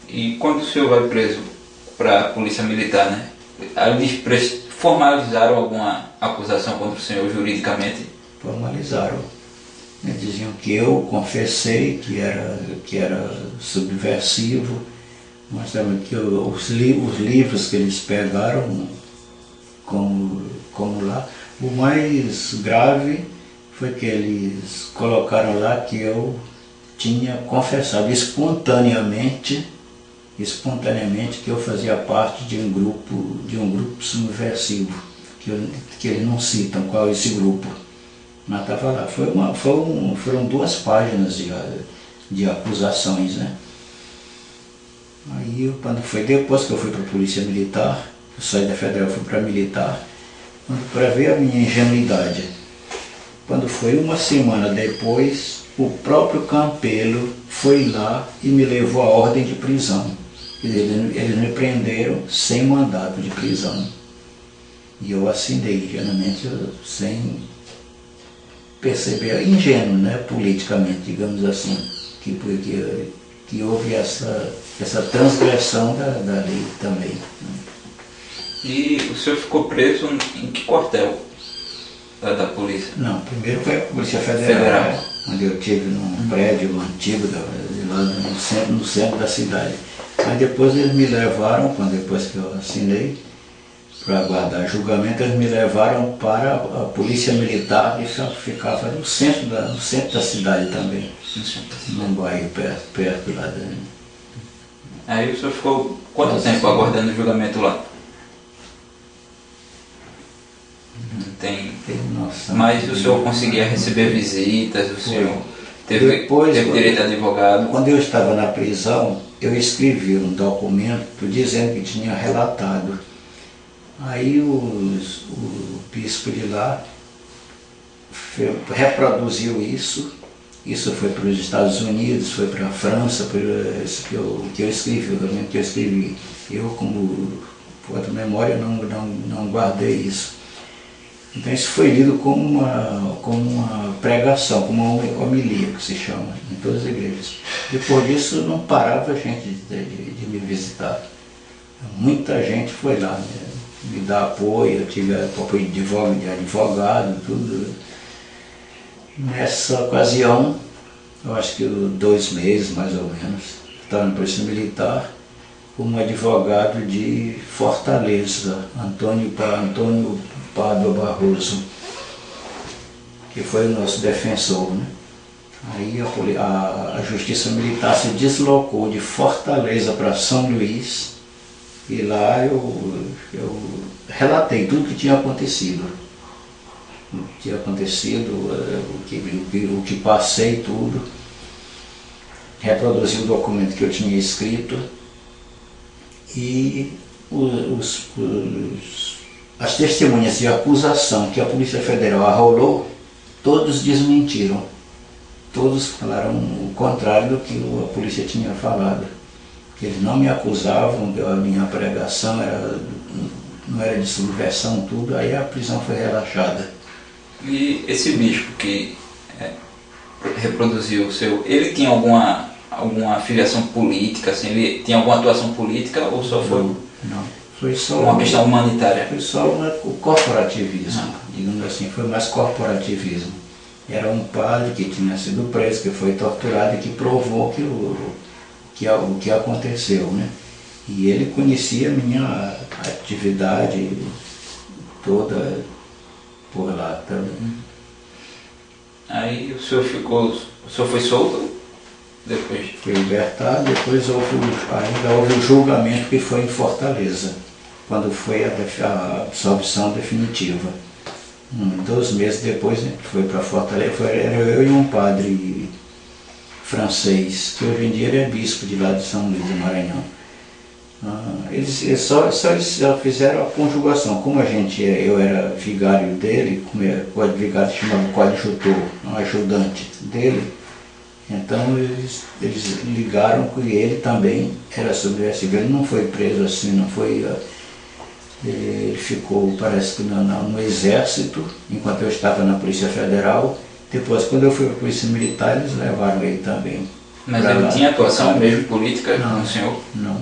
E quando o senhor vai preso para a polícia militar, né? Eles formalizaram alguma acusação contra o senhor juridicamente?
Formalizaram. Diziam que eu confessei que era subversivo, mas também que os livros que eles pegaram, como lá, O mais grave foi que eles colocaram lá que eu tinha confessado espontaneamente que eu fazia parte de um grupo subversivo, que eles não citam qual é esse grupo, mas estava lá. Foram 2 páginas de acusações, né? Aí, quando foi depois que eu fui para a Polícia Militar, eu saí da Federal e fui para a Militar, para ver a minha ingenuidade, quando foi 1 semana depois, o próprio Campelo foi lá e me levou à ordem de prisão. Eles me prenderam sem mandato de prisão. E eu assinei, geralmente sem perceber, ingênuo, né, politicamente, digamos assim, que houve essa transgressão da lei também.
E o senhor ficou preso em que quartel da polícia?
Não, primeiro foi a Polícia Federal. Onde eu estive num prédio antigo lá no centro da cidade. Aí depois eles me levaram, depois que eu assinei, para aguardar julgamento, eles me levaram para a Polícia Militar, e ficava no centro da cidade também, num bairro perto lá.
Aí o senhor ficou quanto tempo aguardando o julgamento lá? Não tem.
Noção.
Mas o senhor conseguia receber visitas, o senhor teve direito a advogado?
Quando eu estava na prisão, eu escrevi um documento dizendo que tinha relatado. Aí o bispo de lá reproduziu isso. Isso foi para os Estados Unidos, foi para a França, que eu escrevi, o documento que eu escrevi. Eu, como foto-memória, não guardei isso. Então isso foi lido como uma pregação, como uma homilia, que se chama, em todas as igrejas. Depois disso não parava gente de me visitar. Muita gente foi lá, né, me dar apoio, eu tive apoio de advogado, tudo. Nessa ocasião, eu acho que 2 meses mais ou menos, estava na Polícia Militar, como advogado de Fortaleza, Antônio Pádua Barroso, que foi o nosso defensor, né? Aí a Justiça Militar se deslocou de Fortaleza para São Luís, e lá eu relatei tudo o que tinha acontecido. O que passei, tudo. Reproduzi o documento que eu tinha escrito, e as testemunhas de acusação que a Polícia Federal arrolou, todos desmentiram. Todos falaram o contrário do que a polícia tinha falado. Que eles não me acusavam, a minha pregação não era de subversão, tudo. Aí a prisão foi relaxada.
E esse bispo que reproduziu o seu, ele tinha alguma filiação política, assim, ele tinha alguma atuação política ou só foi?
Não, foi só
uma questão humanitária?
Foi só o corporativismo, digamos assim, foi mais corporativismo. Era um padre que tinha sido preso, que foi torturado e que provou o que aconteceu, né? E ele conhecia a minha atividade toda por lá também.
Aí o senhor foi solto depois?
Foi libertado, depois ainda houve o julgamento que foi em Fortaleza, quando foi a absolvição definitiva. 2 meses depois, né, foi para Fortaleza, era eu e um padre francês, que hoje em dia ele é bispo de lá de São Luís do Maranhão. Eles só fizeram a conjugação. Como eu era vigário dele, o vigário se chamava coadjutor, um ajudante dele, então eles ligaram que ele também era subversivo. Ele não foi preso assim, não foi. Ele ficou, parece que no exército, enquanto eu estava na Polícia Federal. Depois, quando eu fui para a Polícia Militar, eles levaram ele também.
Mas ele tinha atuação mesmo política no senhor?
Não.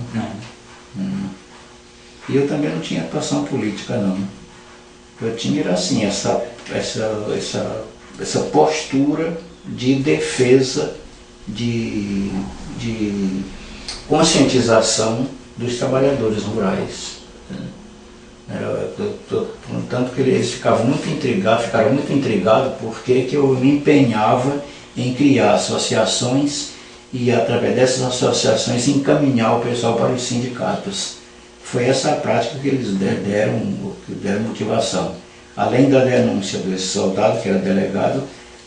E eu também não tinha atuação política, não. Eu tinha, era assim, essa postura de defesa, de conscientização dos trabalhadores rurais. tanto que eles ficaram muito intrigados porque que eu me empenhava em criar associações e, através dessas associações, encaminhar o pessoal para os sindicatos. Foi essa a prática que eles deram motivação. Além da denúncia desse soldado, que era delegado,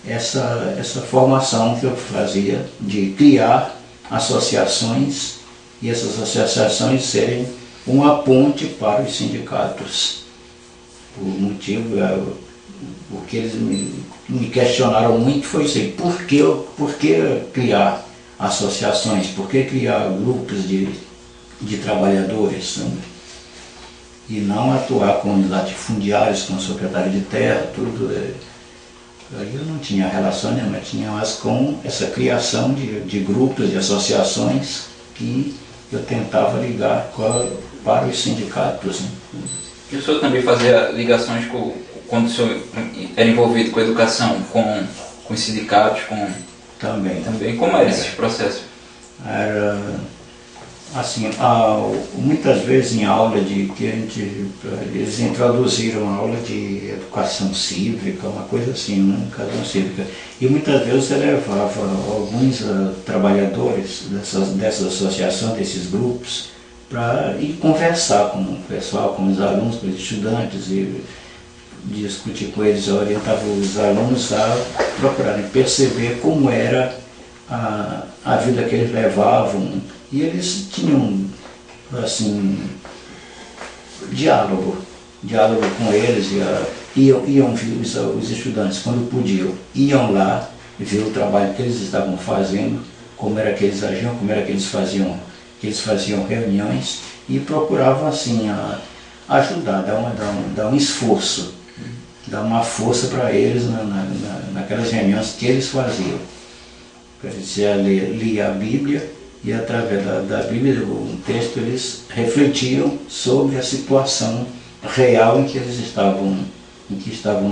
essa formação que eu fazia de criar associações e essas associações serem uma ponte para os sindicatos. O que eles me questionaram muito foi isso aí, por que criar associações, por que criar grupos de trabalhadores, né? E não atuar com latifundiários, com secretário de terra, tudo. Aí eu não tinha relação nenhuma, tinha mais com essa criação de grupos, de associações que eu tentava ligar para os sindicatos, né?
E o senhor também fazia ligações quando o senhor era envolvido com a educação, com os sindicatos,
Também.
Como era esse processo?
Era assim, muitas vezes em aula eles introduziram a aula de educação cívica, uma coisa assim, né? Educação cívica. E muitas vezes eu levava alguns trabalhadores dessas associações, desses grupos, para ir conversar com o pessoal, com os alunos, com os estudantes, e discutir com eles, eu orientava os alunos a procurarem perceber como era a vida que eles levavam, e eles tinham, assim, diálogo com eles, iam ver os estudantes, quando podiam, iam lá ver o trabalho que eles estavam fazendo, como era que eles agiam, como era que eles faziam reuniões, e procuravam, assim, ajudar, dar um esforço, dar uma força para eles naquelas reuniões que eles faziam. Eles lia a Bíblia, e através da Bíblia, um texto, eles refletiam sobre a situação real em que eles estavam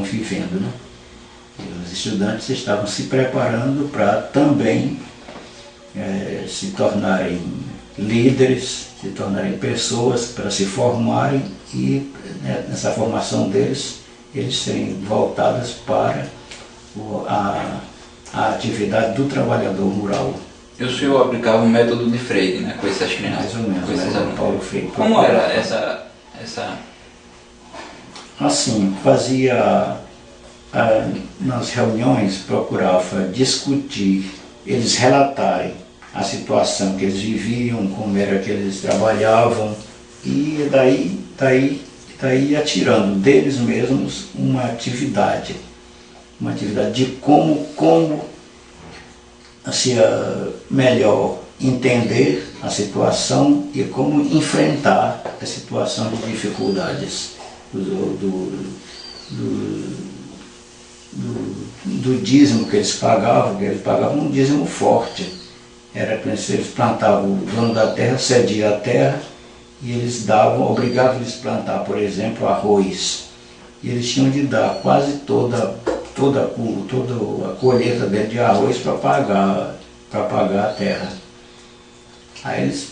vivendo, né? E os estudantes estavam se preparando para também se tornarem líderes, se tornarem pessoas, para se formarem e, né, nessa formação deles, eles serem voltados para a atividade do trabalhador rural.
E o senhor aplicava o método de Freire, né, com essas crianças?
Mais ou menos,
com esses alunos.
Paulo Freire.
Como era essa...
Assim, fazia nas reuniões, procurava discutir, eles relatarem a situação que eles viviam, como era que eles trabalhavam, e daí ia tirando deles mesmos uma atividade de como assim, melhor entender a situação e como enfrentar a situação de dificuldades do dízimo que eles pagavam um dízimo forte. Era que eles plantavam, o dono da terra cedia a terra e eles obrigavam eles a plantar, por exemplo, arroz. E eles tinham de dar quase toda a colheita dele de arroz para pagar a terra. Aí eles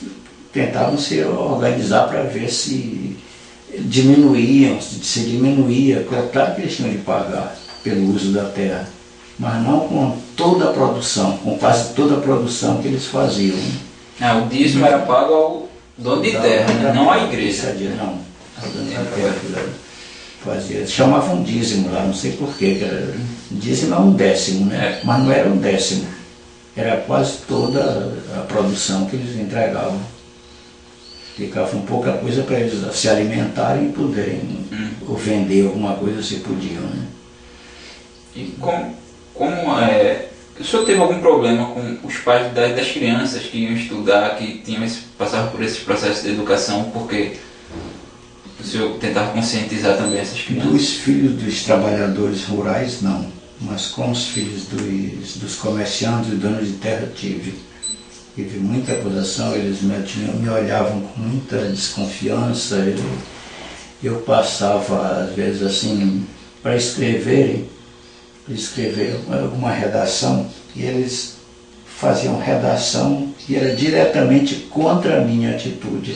tentavam se organizar para ver se diminuía. Claro que eles tinham de pagar pelo uso da terra, mas não com toda a produção, com quase toda a produção que eles faziam.
O dízimo era pago ao dono de terra, né? Não à igreja.
Não, ao dono da terra fazia. Eles chamavam dízimo lá, não sei porquê. Dízimo é um décimo, né? Mas não era um décimo. Era quase toda a produção que eles entregavam. Ficava um pouca coisa para eles se alimentarem e poderem ou vender alguma coisa se podiam, né?
E o senhor teve algum problema com os pais das crianças que iam estudar, que passavam por esse processo de educação, porque o senhor tentava conscientizar também essas crianças?
Dos filhos dos trabalhadores rurais, não. Mas com os filhos dos comerciantes e donos de terra tive muita acusação, eles me olhavam com muita desconfiança. Eu passava, às vezes, assim, para escrever alguma redação, e eles faziam redação que era diretamente contra a minha atitude.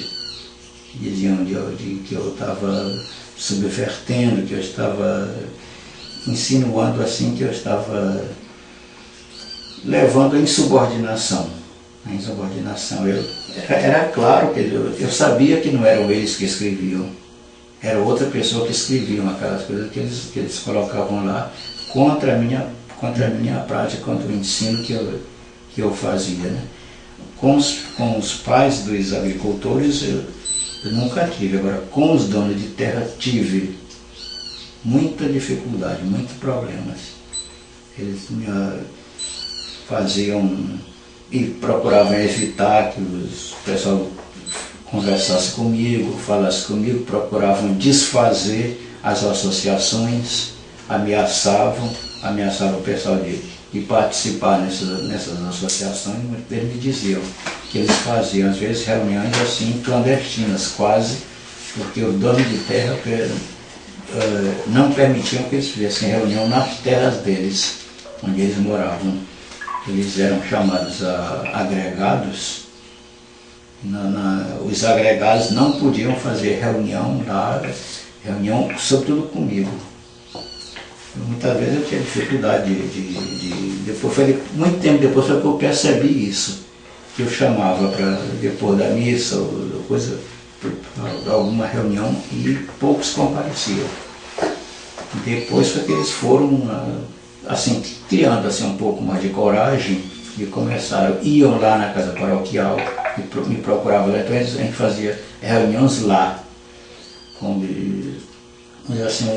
Diziam que eu estava subvertendo, que eu estava insinuando assim que eu estava levando a insubordinação. A insubordinação. Era claro que eu sabia que não eram eles que escreviam, era outra pessoa que escreviam aquelas coisas que eles colocavam lá contra a minha prática, contra o ensino que eu fazia. Né? Com os pais dos agricultores eu nunca tive, agora com os donos de terra tive muita dificuldade, muitos problemas. Eles me faziam e procuravam evitar que o pessoal conversasse comigo, falasse comigo, procuravam desfazer as associações, ameaçavam o pessoal de participar nessas associações. Eles me diziam que eles faziam, às vezes, reuniões assim, clandestinas, quase, porque os donos de terra não permitiam que eles fizessem reunião nas terras deles, onde eles moravam. Eles eram chamados agregados. Os agregados não podiam fazer reunião lá, sobretudo comigo. Muitas vezes eu tinha dificuldade depois, muito tempo depois foi que eu percebi isso, que eu chamava para depois da missa ou coisa, para alguma reunião e poucos compareciam. Depois foi que eles foram assim, criando assim, um pouco mais de coragem e começaram, iam lá na casa paroquial e me procuravam lá, então a gente fazia reuniões lá, com assim,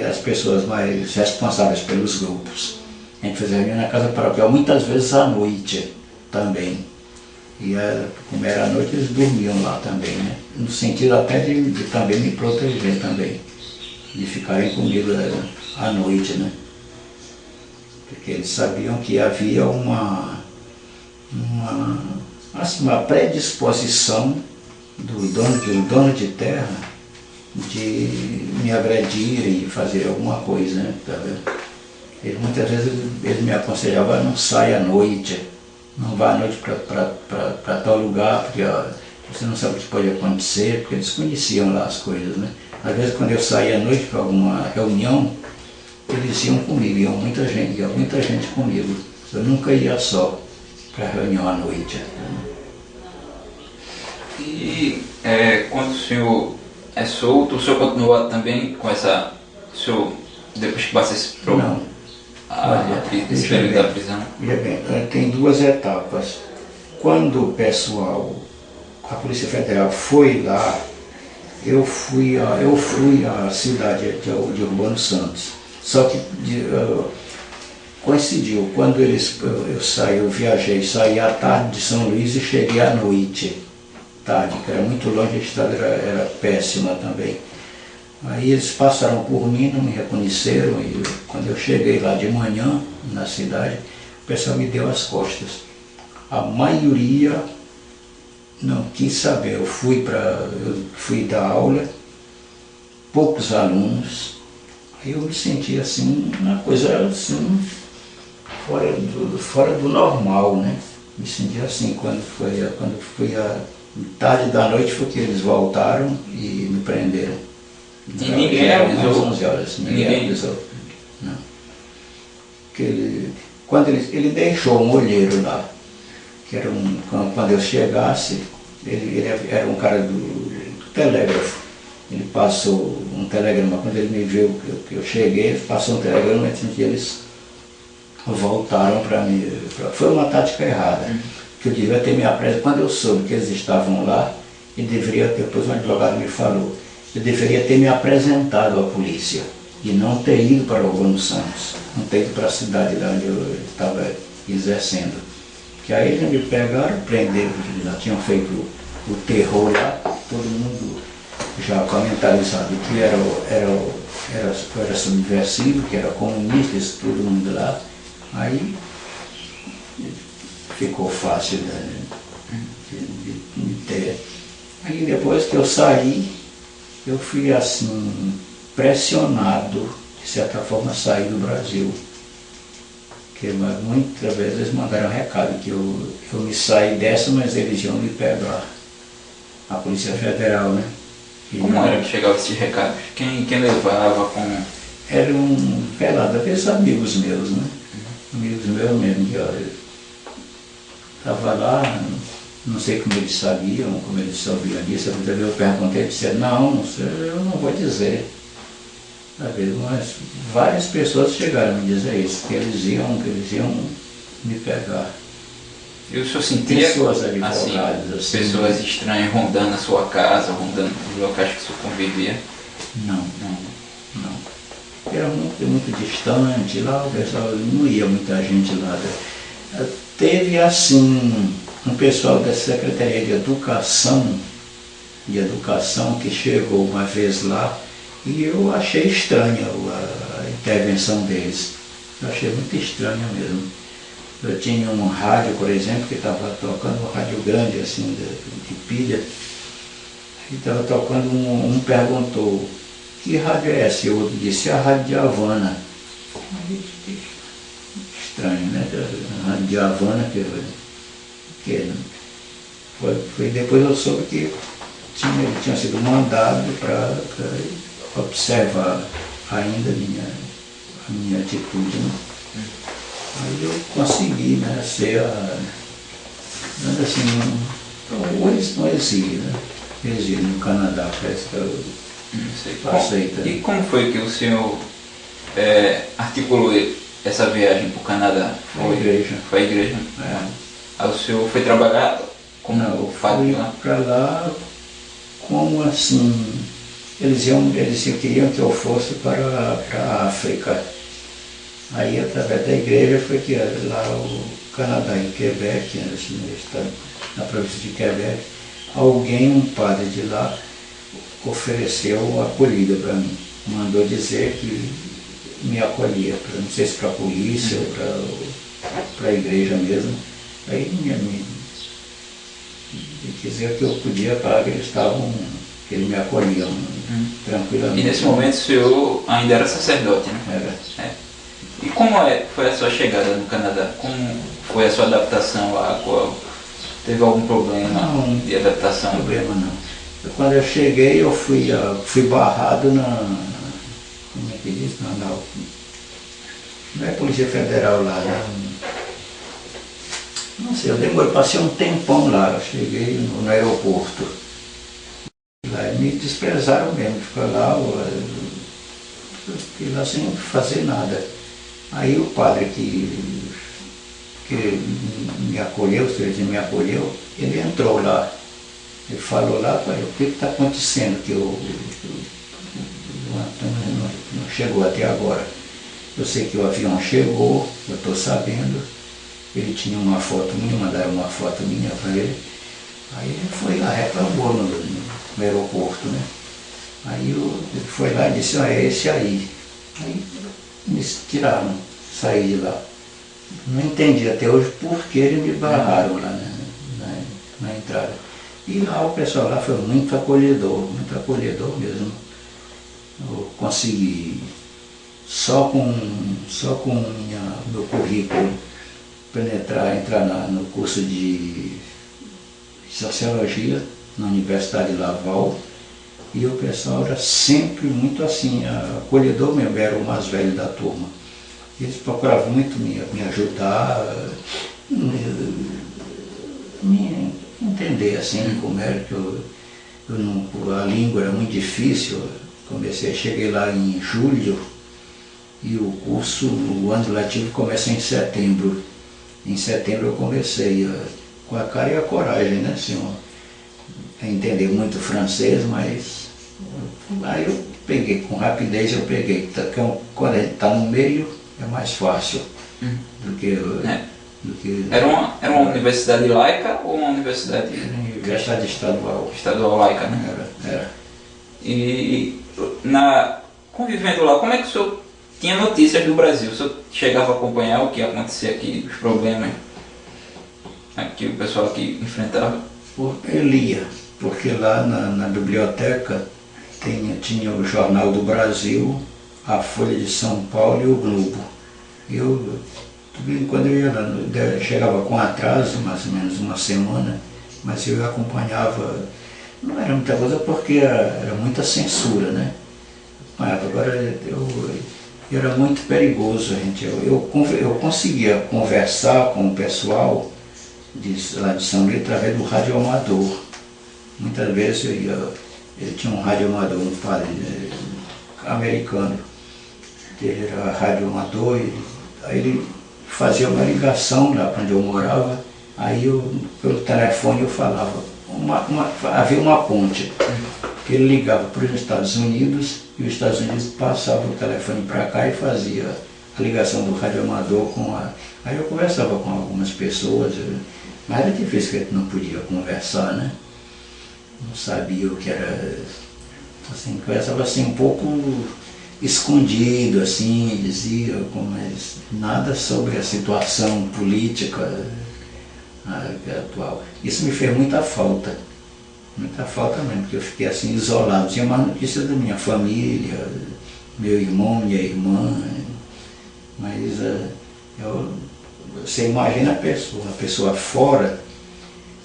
as pessoas mais responsáveis pelos grupos. A gente fazia reunião na casa paroquial, muitas vezes à noite também. E como era à noite, eles dormiam lá também, né? No sentido até de também me proteger também, de ficarem comigo à noite, né? Porque eles sabiam que havia uma predisposição do dono de terra de me agredir e fazer alguma coisa, né? Muitas vezes eles me aconselhavam: não saia à noite, não vá à noite para tal lugar, porque você não sabe o que pode acontecer, porque eles conheciam lá as coisas, né? Às vezes quando eu saía à noite para alguma reunião, eles iam comigo, ia muita gente comigo. Eu nunca ia só para reunião à noite.
E quando o senhor é solto, o senhor continua também com essa... depois que passa esse problema? Esse período da prisão?
Veja bem, tem duas etapas. Quando o pessoal, a Polícia Federal foi lá, eu fui à cidade de Urbano Santos. Só que coincidiu, quando eu viajei, saí à tarde de São Luís e cheguei à noite, tarde, que era muito longe, a estrada era péssima também. Aí eles passaram por mim, não me reconheceram, e quando eu cheguei lá de manhã, na cidade, o pessoal me deu as costas. A maioria não quis saber, eu fui dar aula, poucos alunos. Aí eu me senti assim, uma coisa assim, fora do normal, né? Me senti assim, quando foi a tarde da noite, foi que eles voltaram e me prenderam.
E ninguém avisou?
11 horas, ninguém avisou. Não. Quando ele deixou um olheiro lá, que era quando eu chegasse, ele era um cara do telégrafo. Ele passou um telegrama, quando ele me viu que eu cheguei, ele passou um telegrama e eles voltaram para mim. Foi uma tática errada, que eu devia ter me apresentado. Quando eu soube que eles estavam lá, e depois um advogado me falou, eu deveria ter me apresentado à polícia e não ter ido para Urbano Santos, não ter ido para a cidade lá onde eu estava exercendo. Que aí eles me pegaram, prenderam, já tinham feito o terror lá, todo mundo já comentarizado que era subversivo, que era comunista, isso, todo mundo lá. Aí ficou fácil de ter. Aí depois que eu saí, eu fui assim, pressionado, de certa forma, a sair do Brasil. Porque muitas vezes eles mandaram recado que eu me saí dessa, mas eles iam me pegar. A Polícia Federal, né?
Como era que chegava esses recados? Quem levava? Como?
Era um velado, aqueles amigos meus, né? Amigos meus mesmo, que olha, estava lá, não sei como eles sabiam, como eles sabiam disso, eu perguntei, ele disse, não, eu não vou dizer. Sabe? Mas várias pessoas chegaram a me dizer isso, que eles iam me pegar.
E o senhor sentia
pessoas advogadas,
assim, pessoas estranhas rondando a sua casa, rondando os locais que o senhor convivia?
Não. Era muito distante, lá o pessoal não ia muita gente lá. Teve assim um pessoal da Secretaria de Educação que chegou uma vez lá e eu achei estranha a intervenção deles. Eu achei muito estranha mesmo. Eu tinha um rádio, por exemplo, que estava tocando um rádio grande, assim, de pilha. E estava tocando, um perguntou, que rádio é essa? Eu disse, a Rádio de Havana. Estranho, né? A Rádio de Havana, foi depois eu soube que ele tinha sido mandado para observar ainda a minha atitude, né? Aí eu consegui, né, ser assim, não exílio, né? Exílio no Canadá, parece que eu aceita.
E como foi que o senhor articulou essa viagem para o Canadá?
Foi a igreja.
Foi a igreja?
É.
Aí o senhor foi trabalhar como
eu
padre
fui
lá?
para lá como assim, eles queriam que eu fosse para a África. Aí, através da igreja, foi que lá o Canadá, em Quebec, no estado, na província de Quebec, um padre de lá, ofereceu acolhida para mim. Mandou dizer que me acolhia, não sei se para a polícia ou para a igreja mesmo. Aí me dizer que eu podia pagar, que eles me acolhiam tranquilamente.
E nesse momento o senhor ainda era sacerdote, né?
Era.
É. E como foi a sua chegada no Canadá? Como foi a sua adaptação lá? Teve algum problema de adaptação?
Não, problema não. Quando eu cheguei, eu fui barrado como é que diz? Não é Polícia Federal lá, não sei, eu passei um tempão lá, eu cheguei no aeroporto. Lá me desprezaram mesmo, ficar lá, eu fiquei lá sem fazer nada. Aí o padre que me acolheu, me acolheu, ele entrou lá. Ele falou lá, o que está acontecendo, que o Antônio não chegou até agora. Eu sei que o avião chegou, eu estou sabendo. Ele tinha uma foto minha, mandaram uma foto minha para ele. Aí ele foi lá, reclamou no aeroporto, né? Aí ele foi lá e disse, é esse aí. Aí me tiraram, saí de lá. Não entendi até hoje por que eles me barraram lá na entrada. E lá o pessoal lá foi muito acolhedor mesmo. Eu consegui, só com meu currículo, entrar no curso de Sociologia na Universidade de Laval, e o pessoal era sempre muito assim, acolhedor mesmo, era o mais velho da turma. Eles procuravam muito me ajudar, me entender assim como era que a língua era muito difícil. Cheguei lá em julho e o ano letivo começa em setembro. Em setembro eu comecei com a cara e a coragem, né, senhor? A entender muito francês, mas aí eu peguei, com rapidez eu peguei. Quando a gente está no meio é mais fácil do que...
Era uma universidade laica ou uma universidade...
Universidade estadual.
Estadual laica, né?
Era.
E convivendo lá, como é que o senhor tinha notícias do Brasil? O senhor chegava a acompanhar o que acontecia aqui, os problemas que o pessoal aqui enfrentava?
Eu lia, porque lá na biblioteca tinha o Jornal do Brasil, a Folha de São Paulo e o Globo. Quando eu ia lá, chegava com atraso, mais ou menos uma semana, mas eu acompanhava Não era muita coisa porque era muita censura, né? Mas agora era muito perigoso, gente. Eu conseguia conversar com o pessoal lá de São Luís através do radioamador. Muitas vezes ele tinha um radioamador, um padre americano, ele era radioamador, aí ele fazia uma ligação lá para onde eu morava, aí pelo telefone eu falava, havia uma ponte, que ele ligava para os Estados Unidos e os Estados Unidos passavam o telefone para cá e fazia a ligação do radioamador com a... Aí eu conversava com algumas pessoas, mas era difícil que a gente não podia conversar, né? Não sabia o que era, assim, conversava assim um pouco escondido, assim, dizia, mas nada sobre a situação política atual. Isso me fez muita falta mesmo, porque eu fiquei assim isolado, tinha mais notícia da minha família, meu irmão, minha irmã, mas você imagina a pessoa fora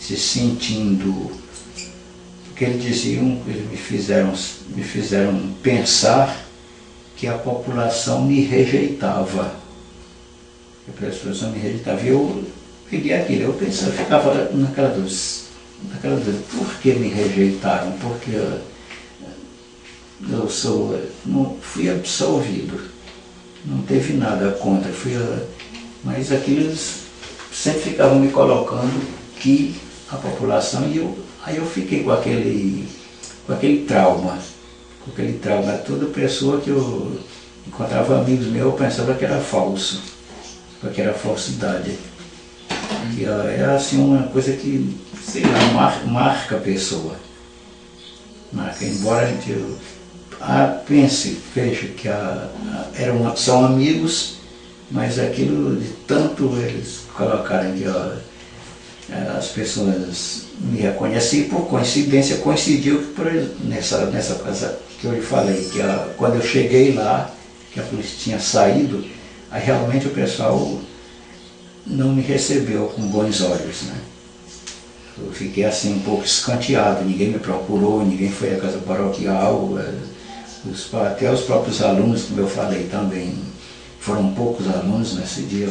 se sentindo, porque eles diziam, eles me fizeram pensar que a população me rejeitava, que a população me rejeitava, e eu peguei aquilo, eu pensava, ficava naquela dúvida, por que me rejeitaram? Porque não fui absolvido, não teve nada contra, mas aquilo eles sempre ficavam me colocando que a população, aí eu fiquei com aquele trauma, toda pessoa que eu encontrava amigos meus, eu pensava que era falso, que era falsidade. Que é assim uma coisa que, sei lá, marca a pessoa. Embora a gente pense, veja que são amigos, mas aquilo de tanto eles colocarem que as pessoas me reconhecem, e por coincidência coincidiu nessa coisa que eu lhe falei, que quando eu cheguei lá, que a polícia tinha saído, aí realmente o pessoal não me recebeu com bons olhos, né? Eu fiquei assim um pouco escanteado, ninguém me procurou, ninguém foi à casa paroquial, até os próprios alunos, como eu falei também, foram poucos alunos nesse dia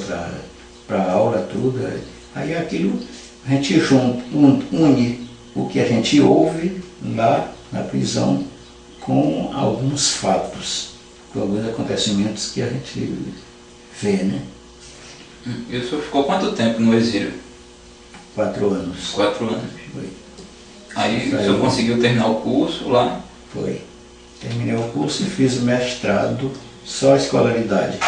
para a aula, tudo. Aí aquilo, a gente une o que a gente ouve lá na prisão com alguns fatos, com alguns acontecimentos que a gente vê, né?
E o senhor ficou quanto tempo no exílio?
4 anos.
4 anos.
Foi.
Aí o senhor conseguiu terminar o curso lá?
Foi. Terminei o curso e fiz o mestrado, só a escolaridade.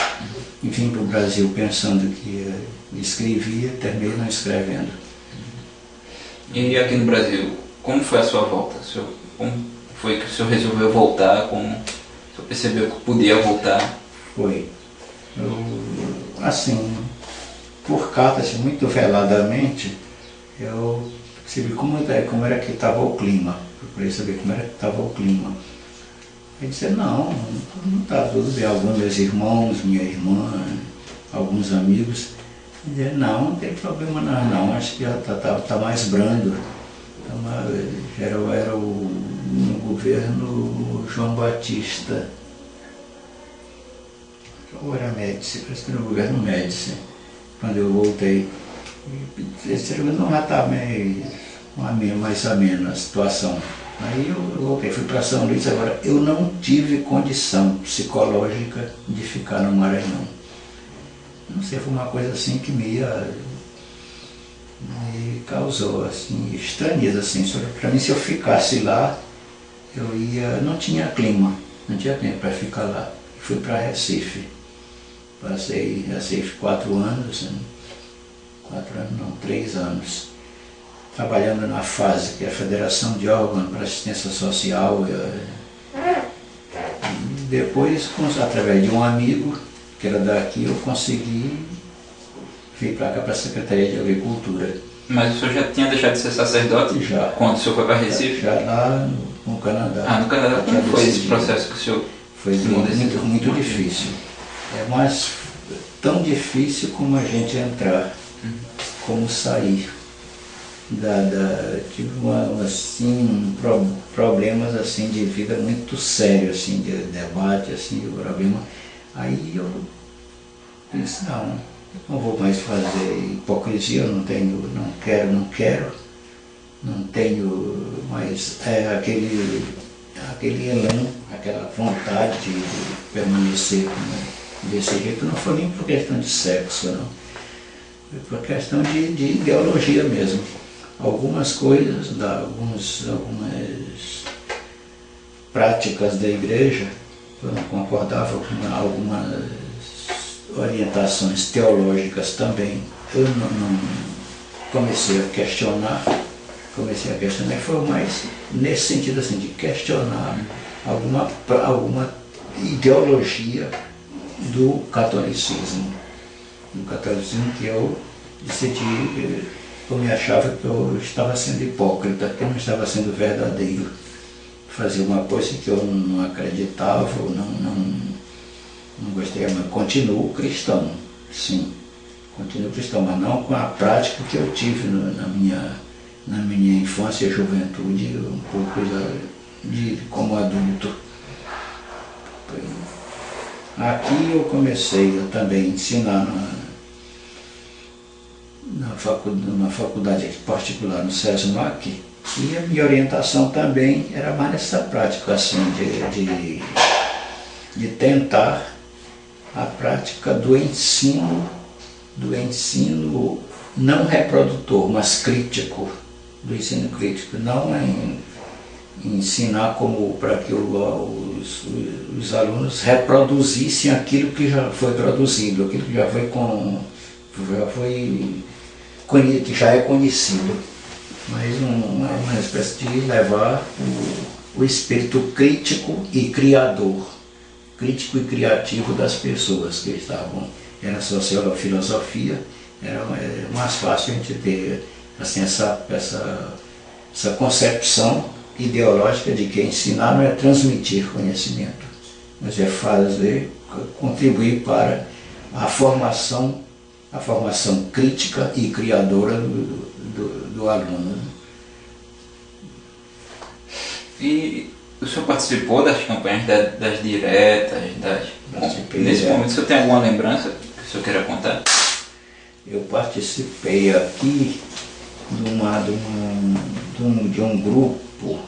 E vim para o Brasil pensando que escrevia, terminei não escrevendo.
E aqui no Brasil, como foi a sua volta? Como foi que o senhor resolveu voltar? Como o senhor percebeu que podia voltar?
Foi. Assim, por carta, assim, muito veladamente, eu percebi como era que estava o clima. Procurei saber como era que estava o clima. Aí disse, não está tudo bem. Alguns meus irmãos, minha irmã, alguns amigos, diziam, não tem problema não, acho que já está mais brando. Era no governo João Batista, ou era Médici, parece que era no governo Médici, quando eu voltei. Esse não já está mais ameno a situação. Aí eu voltei, fui para São Luís. Agora, eu não tive condição psicológica de ficar no Maranhão. Não sei, foi uma coisa assim que me causou assim, estranheza. Assim. Para mim, se eu ficasse lá, não tinha clima para ficar lá. Fui para Recife. Passei em Recife 4 anos, né? 3 anos. Trabalhando na FASE, que é a Federação de Órgãos para Assistência Social. E depois, através de um amigo, que era daqui, eu consegui vir para cá, para a Secretaria de Agricultura.
Mas o senhor já tinha deixado de ser sacerdote?
Já.
Quando o senhor foi para Recife?
Já lá no Canadá.
No Canadá. Como foi esse processo que o senhor...
Foi muito difícil. Mas tão difícil como a gente entrar, como sair. tive problemas assim, de vida muito sérios, assim, de debate, assim, de problema. Aí eu disse, não vou mais fazer hipocrisia, eu não quero, não tenho mais aquele elan, aquela vontade de permanecer, né, desse jeito. Não foi nem por questão de sexo, não. Foi por questão de ideologia mesmo. Algumas coisas, algumas práticas da igreja, eu não concordava com algumas orientações teológicas também. Eu não comecei a questionar, e foi mais nesse sentido assim, de questionar alguma ideologia do catolicismo. Que eu decidi, eu me achava que eu estava sendo hipócrita, que eu não estava sendo verdadeiro. Fazia uma coisa que eu não acreditava, ou não gostei, mas continuo cristão, sim. Continuo cristão, mas não com a prática que eu tive na minha infância e juventude, um pouco como adulto. Aqui eu comecei a também ensinar na faculdade particular, no SESMAC, e a minha orientação também era mais nessa prática assim, de tentar a prática do ensino não reprodutor, mas crítico, do ensino crítico, não ensinar como para que os alunos reproduzissem aquilo que já foi produzido, aquilo que que já é conhecido, mas uma espécie de levar o espírito crítico e criador, crítico e criativo das pessoas que estavam. Era filosofia, era mais fácil a gente ter assim, essa concepção ideológica de que ensinar não é transmitir conhecimento, mas é contribuir para a formação crítica e criadora do aluno.
E o senhor participou das campanhas das diretas? Nesse momento, o senhor tem alguma lembrança que o senhor queira contar?
Eu participei aqui de um grupo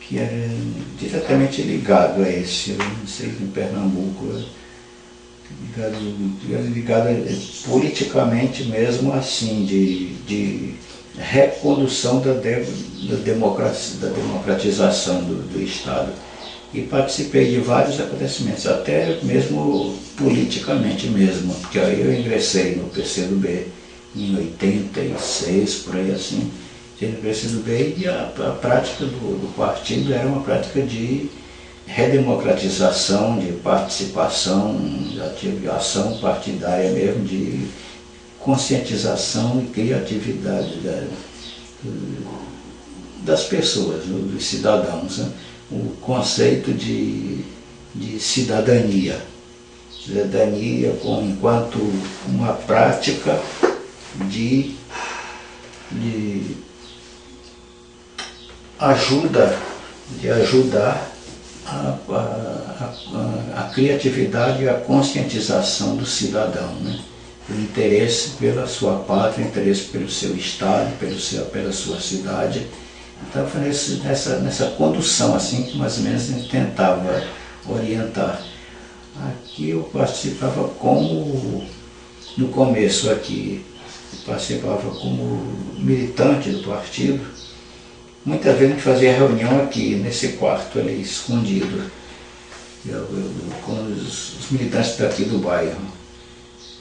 que era diretamente ligado a esse, eu não sei, em Pernambuco, ligado politicamente mesmo assim, de recondução da democratização do Estado. E participei de vários acontecimentos, até mesmo politicamente mesmo, porque aí eu ingressei no PCdoB em 86, por aí assim, no PCdoB, e a prática do partido era uma prática de redemocratização, de participação, de ação partidária mesmo, de conscientização e criatividade das pessoas, dos cidadãos, né? O conceito de cidadania enquanto uma prática de ajudar a criatividade e a conscientização do cidadão, né? O interesse pela sua pátria, o interesse pelo seu estado, pela sua cidade. Então foi nessa condução assim que mais ou menos a gente tentava orientar. Aqui eu participava no começo aqui, participava como militante do partido. Muitas vezes a gente fazia reunião aqui, nesse quarto ali, escondido, com os militantes daqui do bairro.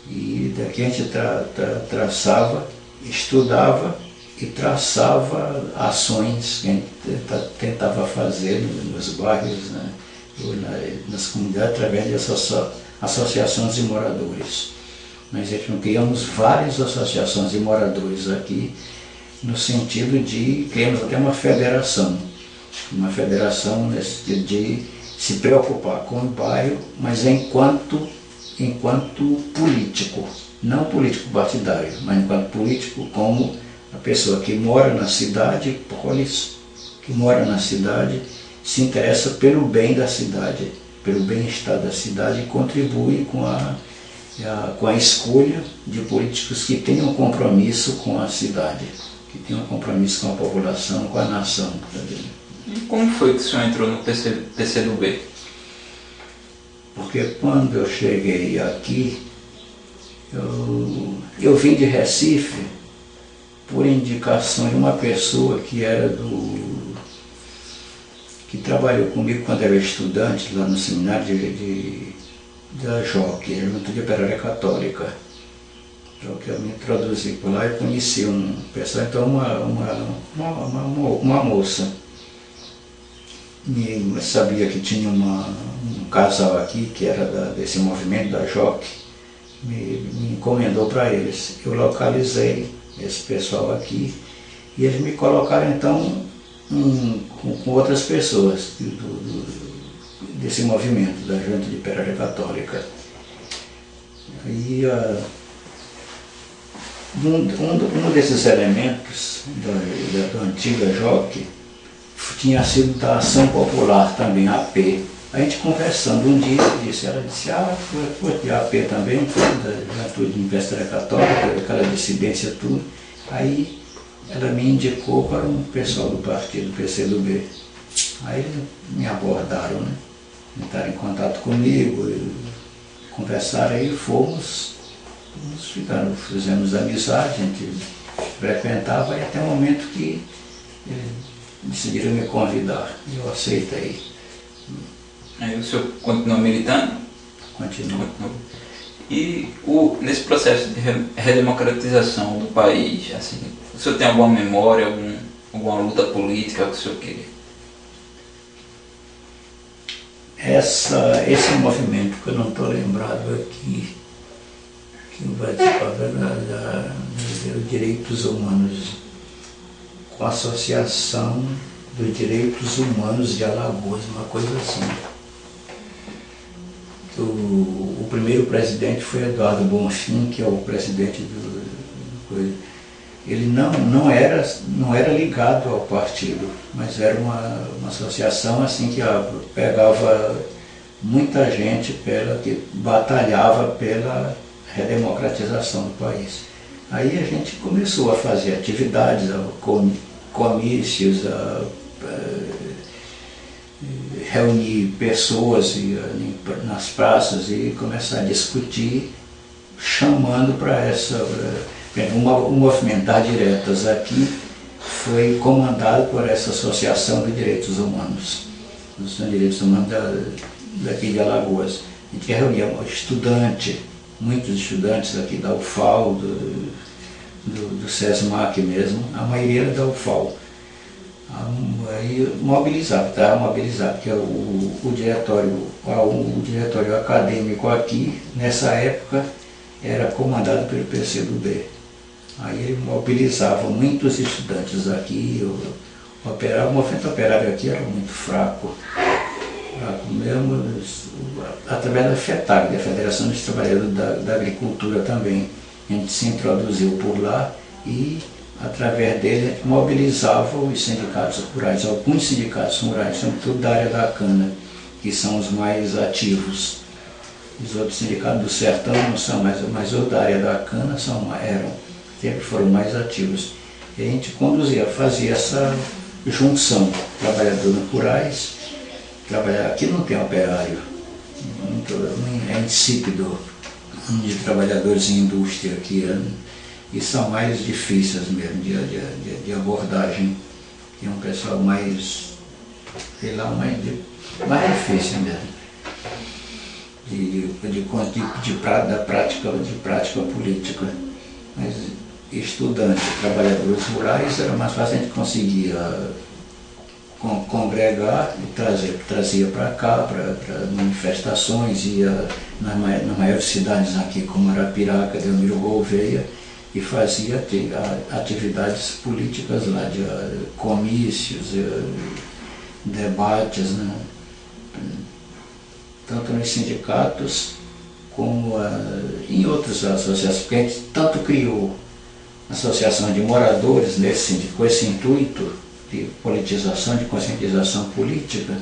E daqui a gente estudava e traçava ações que a gente tentava fazer nos bairros, né, nas comunidades, através de associações de moradores. Nós criamos várias associações de moradores aqui, no sentido de criamos até uma federação de se preocupar com o bairro, mas enquanto político, não político partidário, mas enquanto político como A pessoa que mora na cidade, polis, que mora na cidade, se interessa pelo bem da cidade, pelo bem-estar da cidade e contribui com a escolha de políticos que tenham compromisso com a cidade, que tenham compromisso com a população, com a nação.
E como foi que o senhor entrou no PCdoB?
Porque quando eu cheguei aqui, eu vim de Recife por indicação de uma pessoa que era que trabalhou comigo quando era estudante lá no seminário da JOC, Juventude Operária Católica. Então, que eu me introduzi por lá e conheci um pessoal, então uma moça sabia que tinha um casal aqui que era desse movimento da JOC, me encomendou para eles. Eu localizei esse pessoal aqui e eles me colocaram então com outras pessoas desse movimento da Juventude Operária Católica. E um desses elementos da antiga JOC tinha sido da Ação Popular também, AP. A gente conversando um dia, ela disse, foi de AP também, da Juventude Universitária Católica, aquela dissidência tudo. Aí ela me indicou para um pessoal do partido PCdoB. Aí eles me abordaram, né? Entraram em contato comigo, conversaram aí, fizemos amizade, a gente frequentava e até o momento que decidiram me convidar. Eu aceitei.
Aí o senhor continuou militando?
Continuo.
E nesse processo de redemocratização do país, assim, o senhor tem alguma memória, alguma luta política que o senhor queria?
Esse movimento que eu não estou lembrado aqui, que participava dos direitos humanos, com a Associação dos Direitos Humanos de Alagoas, uma coisa assim. O primeiro presidente foi Eduardo Bonfim, que é o presidente ele não era ligado ao partido, mas era uma associação assim que pegava muita gente que batalhava pela redemocratização do país. Aí a gente começou a fazer atividades, comícios, reunir pessoas nas praças e começar a discutir, chamando para o Movimentar Diretas aqui foi comandado por essa Associação de Direitos Humanos, Associação de Direitos Humanos daqui de Alagoas. A gente reunia muitos estudantes aqui da UFAL, do SESMAC mesmo, a maioria era da UFAL. Aí estava mobilizado, porque o diretório acadêmico aqui, nessa época, era comandado pelo PCdoB. Aí ele mobilizava muitos estudantes aqui, o movimento operário aqui era muito fraco mesmo, através da FETAG, da Federação dos Trabalhadores da Agricultura também. A gente se introduziu por lá e através dele mobilizava os sindicatos rurais, alguns sindicatos rurais, sobretudo da área da cana, que são os mais ativos. Os outros sindicatos do sertão não são mais, mas os da área da cana sempre foram mais ativos. E a gente fazia essa junção, trabalhadores rurais, aqui não tem operário, é insípido de trabalhadores em indústria aqui, e são mais difíceis mesmo de abordagem. É um pessoal mais, sei lá, mais difícil mesmo. Da prática política. Mas estudantes, trabalhadores rurais, era mais fácil, a gente conseguia congregar e trazia para cá, para manifestações, ia nas maiores cidades aqui, como Arapiraca, Delmiro Gouveia, e fazia atividades políticas lá, de comícios, debates, né? Tanto nos sindicatos como em outras associações, porque a gente tanto criou associação de moradores com esse intuito de politização, de conscientização política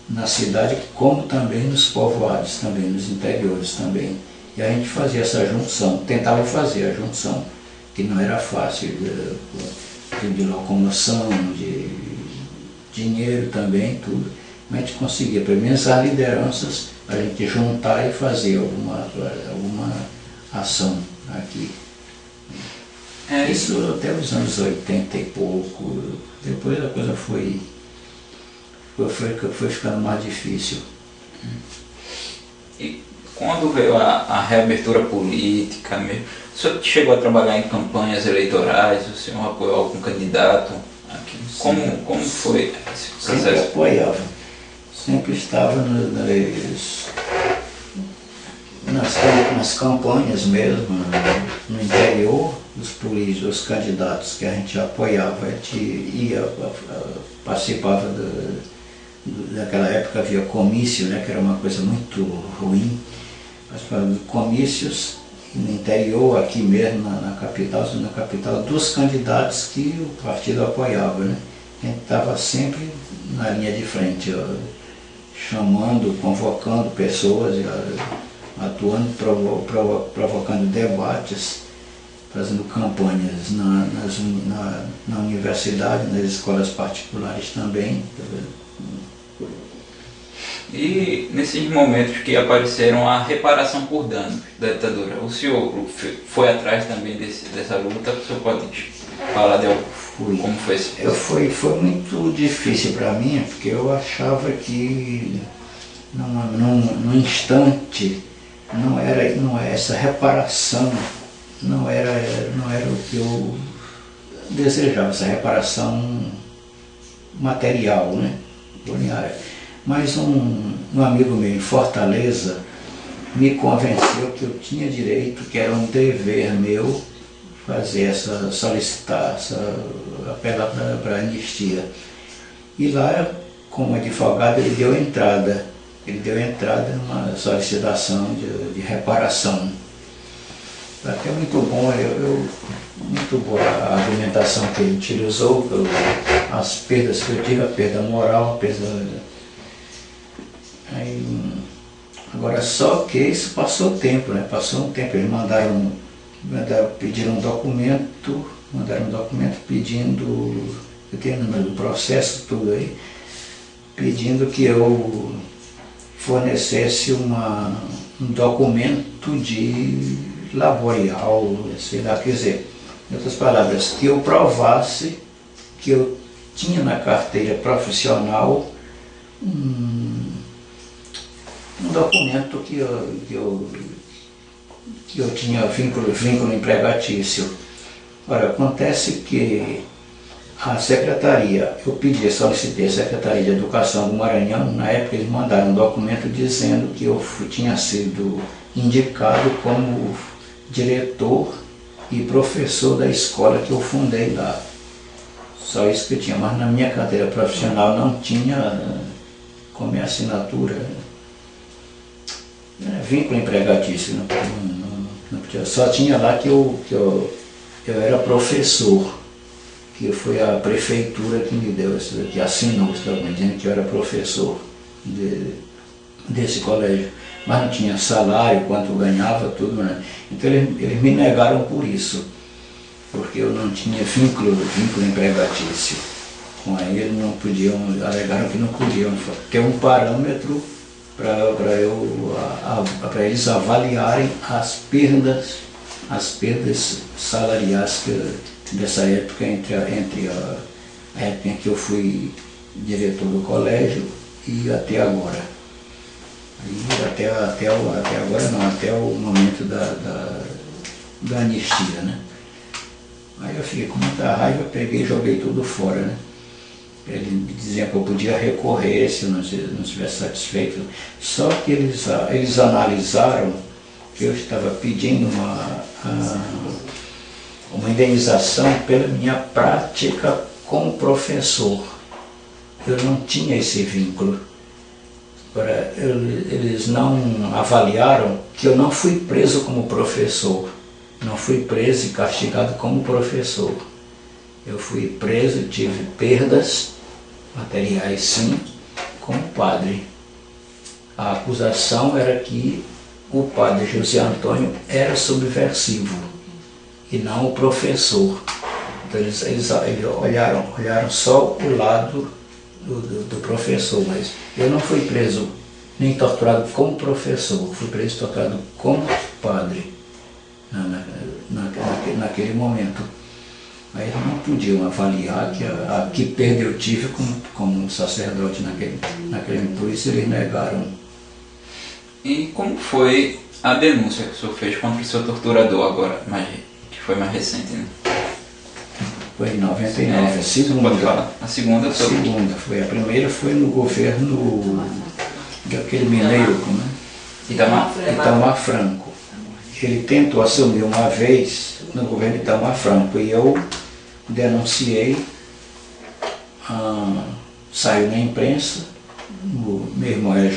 na cidade, como também nos povoados, também nos interiores também. E a gente fazia essa junção, tentava fazer a junção, que não era fácil, de locomoção, de dinheiro também, tudo. Mas a gente conseguia, pelo menos as lideranças, a gente juntar e fazer alguma ação aqui. Isso até os anos 80 e pouco. Depois a coisa foi ficando mais difícil.
E quando veio a reabertura política mesmo, o senhor chegou a trabalhar em campanhas eleitorais? O senhor apoiou algum candidato aqui? Como foi esse processo?
Sempre apoiava. Sempre estava nas campanhas mesmo, no interior, os candidatos que a gente apoiava, a gente ia, participava naquela época havia comício, né, que era uma coisa muito ruim, participava de comícios no interior, aqui mesmo na capital, dos candidatos que o partido apoiava, né? A gente estava sempre na linha de frente, chamando, convocando pessoas, atuando, provocando debates, fazendo campanhas na universidade, nas escolas particulares também.
E nesses momentos que apareceram a reparação por danos da ditadura, o senhor foi atrás também dessa luta? O senhor pode falar de algo? Como foi esse processo?
Foi muito difícil para mim, porque eu achava que num instante não era essa reparação, não era o que eu desejava, essa reparação material, né? Mas um amigo meu em Fortaleza me convenceu que eu tinha direito, que era um dever meu fazer apelar para a anistia. E lá, como advogado, ele deu entrada numa solicitação de reparação. Foi até muito bom, muito boa a argumentação que ele utilizou, as perdas que eu tive, a perda moral, a perda... Agora, só que isso passou tempo, né? Passou um tempo, eles pediram um documento, pedindo, eu tenho o número do processo, tudo aí, pedindo que eu fornecesse um documento de laborial, sei lá, quer dizer, em outras palavras, que eu provasse que eu tinha na carteira profissional um documento que eu tinha vínculo empregatício. Ora, acontece que a secretaria, solicitei a Secretaria de Educação do Maranhão, na época eles mandaram um documento dizendo que eu tinha sido indicado como diretor e professor da escola que eu fundei lá. Só isso que eu tinha, mas na minha carteira profissional não tinha como minha assinatura. Vínculo empregatício, não podia, só tinha lá que eu era professor, que foi a prefeitura que me deu, que assinou esse documento, dizendo que eu era professor desse colégio, mas não tinha salário, quanto eu ganhava, tudo, né? Então eles me negaram por isso, porque eu não tinha vínculo empregatício. Aí eles não podiam, alegaram que não podiam ter um parâmetro para eles avaliarem as perdas salariais dessa época, entre a época em que eu fui diretor do colégio e até agora. E até agora não, até o momento da anistia, né? Aí eu fiquei com muita raiva, peguei e joguei tudo fora, né? Ele dizia que eu podia recorrer se eu não estivesse satisfeito. Só que eles analisaram que eu estava pedindo uma indenização pela minha prática como professor. Eu não tinha esse vínculo. Agora, eles não avaliaram que eu não fui preso como professor. não fui preso e castigado como professor. Eu fui preso, tive perdas materiais sim, como padre. A acusação era que o padre José Antônio era subversivo e não o professor. Então eles olharam só o lado do professor, mas eu não fui preso nem torturado como professor, fui preso e torturado como padre naquele momento. Aí eles não podiam avaliar que perda eu tive como sacerdote naquele, por isso eles negaram.
E como foi a denúncia que o senhor fez contra o seu torturador agora, que foi mais recente, né?
Foi em 99, a segunda.
Pode falar. A segunda foi...
Segunda, foi. A primeira foi no governo daquele mineiro, né? Itamar Franco. Ele tentou assumir uma vez no governo Itamar Franco e eu denunciei, saiu na imprensa, meu irmão era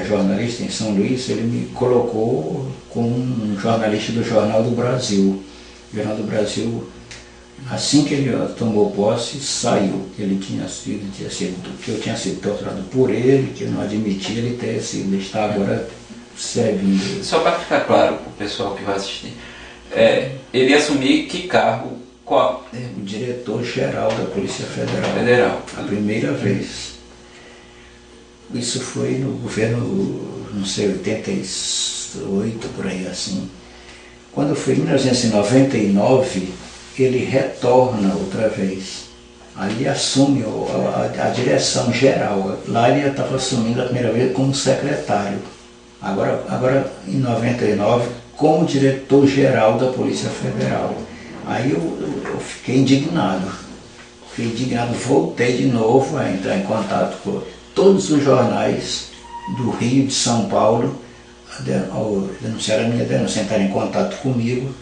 jornalista em São Luís, ele me colocou como um jornalista do Jornal do Brasil. O Jornal do Brasil, assim que ele tomou posse, saiu. Que eu tinha sido torturado por ele, que eu não admitia ele ter sido, ele está agora servindo.
Só para ficar claro para o pessoal que vai assistir, ele assumir que cargo? Qual?
O diretor-geral da Polícia Federal. A primeira vez. Isso foi no governo, não sei, 88, por aí assim. Quando foi em 1999, ele retorna outra vez. Ali assume a direção geral. Lá ele estava assumindo a primeira vez como secretário. Agora em 99, como diretor-geral da Polícia Federal. Aí eu fiquei indignado. Voltei de novo a entrar em contato com todos os jornais do Rio, de São Paulo, ao denunciar a minha denúncia, entrar em contato comigo.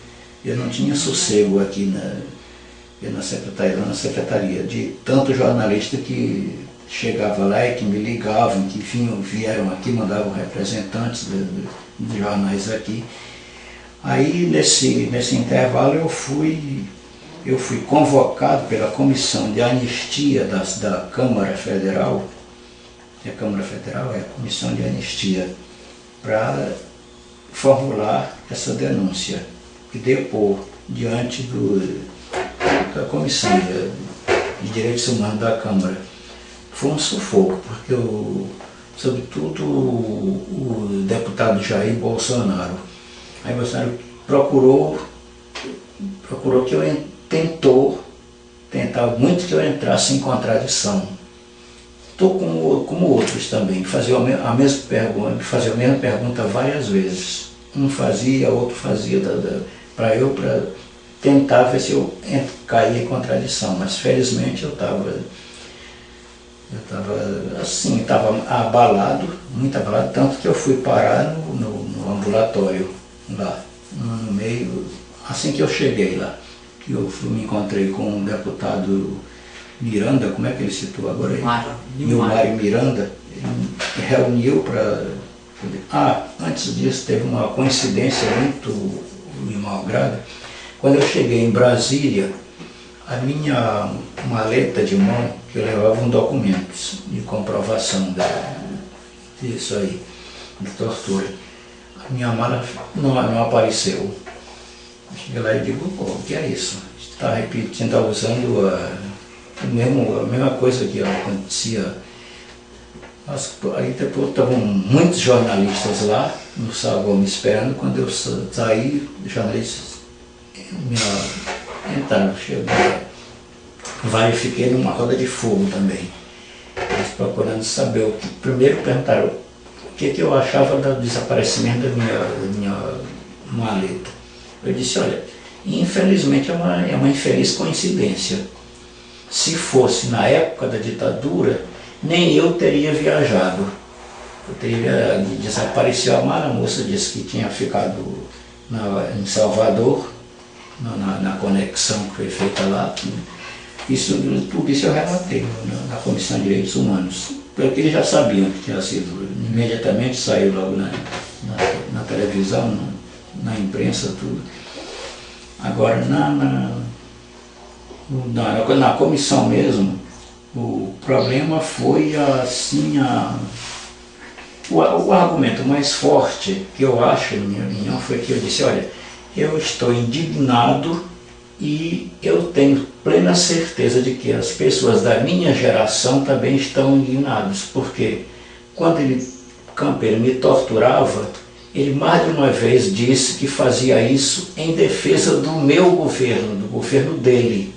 Eu não tinha sossego aqui na secretaria, de tanto jornalista que chegava lá e que me ligavam, que vieram aqui, mandavam representantes de jornais aqui. Aí nesse intervalo eu fui convocado pela Comissão de Anistia da Câmara Federal. A Câmara Federal é a Comissão de Anistia, para formular essa denúncia e depor diante da Comissão de Direitos Humanos da Câmara. Foi um sufoco, porque sobretudo o deputado Jair Bolsonaro. Aí Bolsonaro procurou que eu tentava muito que eu entrasse em contradição. Estou como outros também, fazia a mesma pergunta várias vezes. Um fazia, outro fazia, para tentar ver se eu caía em contradição, mas felizmente eu estava assim, estava muito abalado, tanto que eu fui parar no ambulatório lá, no meio, assim que eu cheguei lá, que eu me encontrei com um deputado Miranda, como é que ele citou agora aí? Nilmário Miranda, ele me reuniu para... antes disso teve uma coincidência muito malgrada. Quando eu cheguei em Brasília, a minha maleta de mão, que eu levava um documento de comprovação disso aí, de tortura, a minha mala não apareceu. Cheguei lá e digo, o que é isso? Está repetindo, está usando a mesma coisa que acontecia. Aí depois estavam muitos jornalistas lá no saguão me esperando. Quando eu saí, os jornalistas entraram, fiquei numa roda de fogo também. Eles procurando saber primeiro perguntaram o que eu achava do desaparecimento da minha maleta. Eu disse, olha, infelizmente é uma infeliz coincidência. Se fosse na época da ditadura, nem eu teria viajado. Desapareceu a mala, a moça disse que tinha ficado em Salvador, na conexão que foi feita lá. Tudo isso eu relatei na Comissão de Direitos Humanos, porque eles já sabiam que tinha sido. Imediatamente saiu logo na televisão, na imprensa, tudo. Agora, na comissão mesmo, o problema foi assim, o argumento mais forte que eu acho, na minha opinião, foi que eu disse, olha, eu estou indignado e eu tenho plena certeza de que as pessoas da minha geração também estão indignadas, porque quando Campeiro me torturava, ele mais de uma vez disse que fazia isso em defesa do meu governo, do governo dele.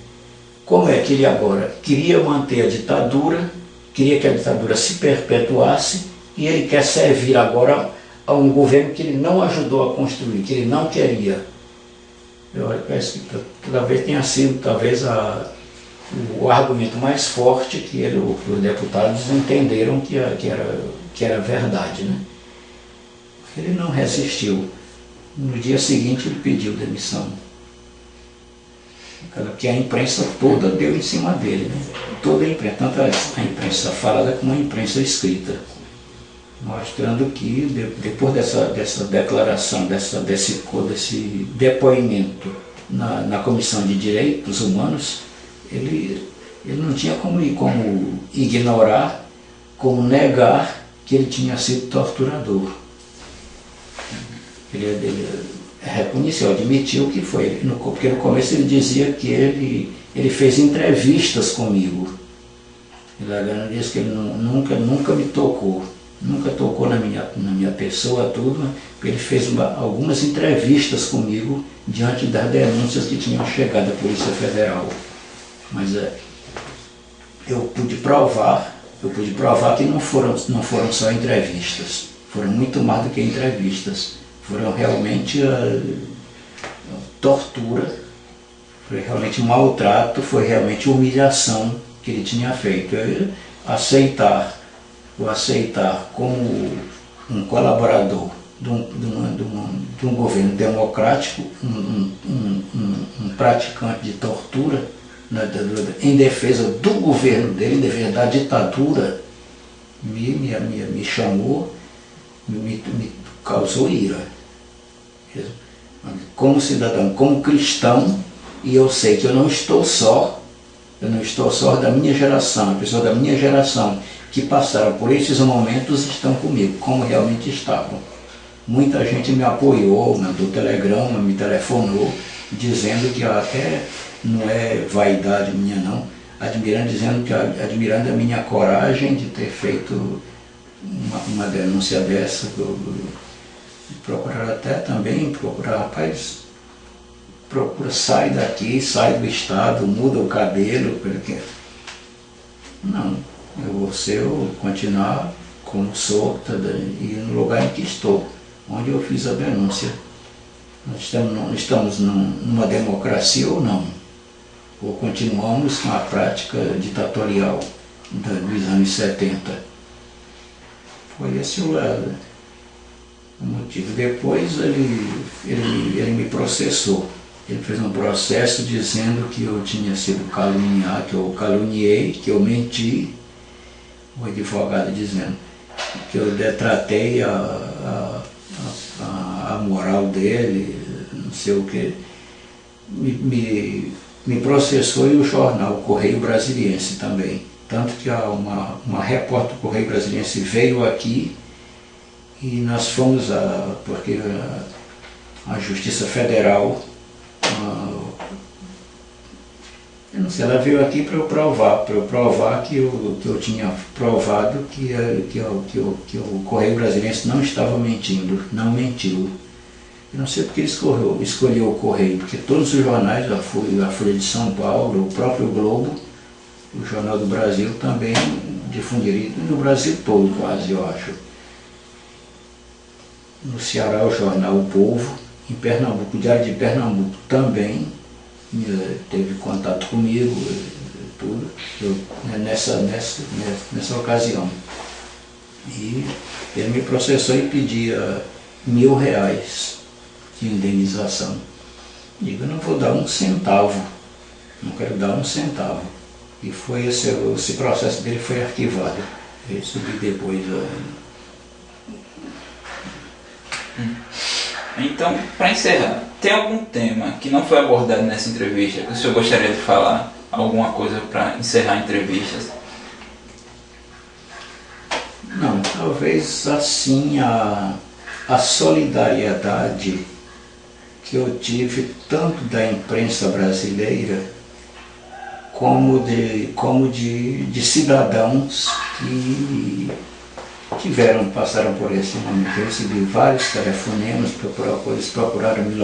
Como é que ele agora queria manter a ditadura, queria que a ditadura se perpetuasse, e ele quer servir agora a um governo que ele não ajudou a construir, que ele não queria. Eu penso que talvez tenha sido o argumento mais forte que os deputados entenderam que era verdade, né? Ele não resistiu. No dia seguinte ele pediu demissão. Porque a imprensa toda deu em cima dele, né? Toda a imprensa, tanto a imprensa falada como a imprensa escrita. Mostrando que depois dessa declaração, desse depoimento na Comissão de Direitos Humanos, ele não tinha como ignorar, como negar que ele tinha sido torturador. Ele reconheceu, admitiu que foi, porque no começo ele dizia que ele fez entrevistas comigo. Ele disse que ele nunca me tocou. Nunca tocou na minha pessoa, tudo, ele fez algumas entrevistas comigo diante das denúncias que tinham chegado à Polícia Federal. Mas eu pude provar que não foram só entrevistas, foram muito mais do que entrevistas, foram realmente tortura, foi realmente maltrato, foi realmente humilhação que ele tinha feito. Eu aceitar como um colaborador de um governo democrático, um praticante de tortura, em defesa do governo dele, em defesa da ditadura, me chamou, me causou ira. Como cidadão, como cristão, e eu sei que eu não estou só da minha geração, a pessoa da minha geração que passaram por esses momentos estão comigo, como realmente estavam. Muita gente me apoiou, mandou telegrama, me telefonou, dizendo que até não é vaidade minha não, admirando a minha coragem de ter feito uma denúncia dessa. Procuraram até também, rapaz, sai daqui, sai do estado, muda o cabelo, porque... Não. Eu continuar como sou e no lugar em que estou, onde eu fiz a denúncia. Nós estamos numa democracia ou não? Ou continuamos com a prática ditatorial dos anos 70? Foi esse o motivo. Depois ele me processou. Ele fez um processo dizendo que eu tinha sido caluniado, que eu caluniei, que eu menti. O advogado dizendo que eu detratei a moral dele, não sei o que. Me processou e o jornal, o Correio Brasiliense também. Tanto que uma repórter do Correio Brasiliense veio aqui e nós fomos, porque a Justiça Federal, eu não sei, ela veio aqui para eu provar que eu tinha provado que o Correio Brasiliense não estava mentindo, não mentiu. Eu não sei porque ele escolheu o Correio, porque todos os jornais, a Folha de São Paulo, o próprio Globo, o Jornal do Brasil também difundiram, no Brasil todo quase, eu acho. No Ceará, o jornal O Povo, em Pernambuco, o Diário de Pernambuco também teve contato comigo, tudo, nessa ocasião. E ele me processou e pedia R$1.000 de indenização. Digo, eu não vou dar um centavo, não quero dar um centavo. E foi esse processo dele foi arquivado. Eu recebi depois
Então, para encerrar, tem algum tema que não foi abordado nessa entrevista que o senhor gostaria de falar? Alguma coisa para encerrar entrevistas?
Não, talvez assim a solidariedade que eu tive tanto da imprensa brasileira como de cidadãos que passaram por esse momento. Eu recebi vários telefonemas, eles procuraram me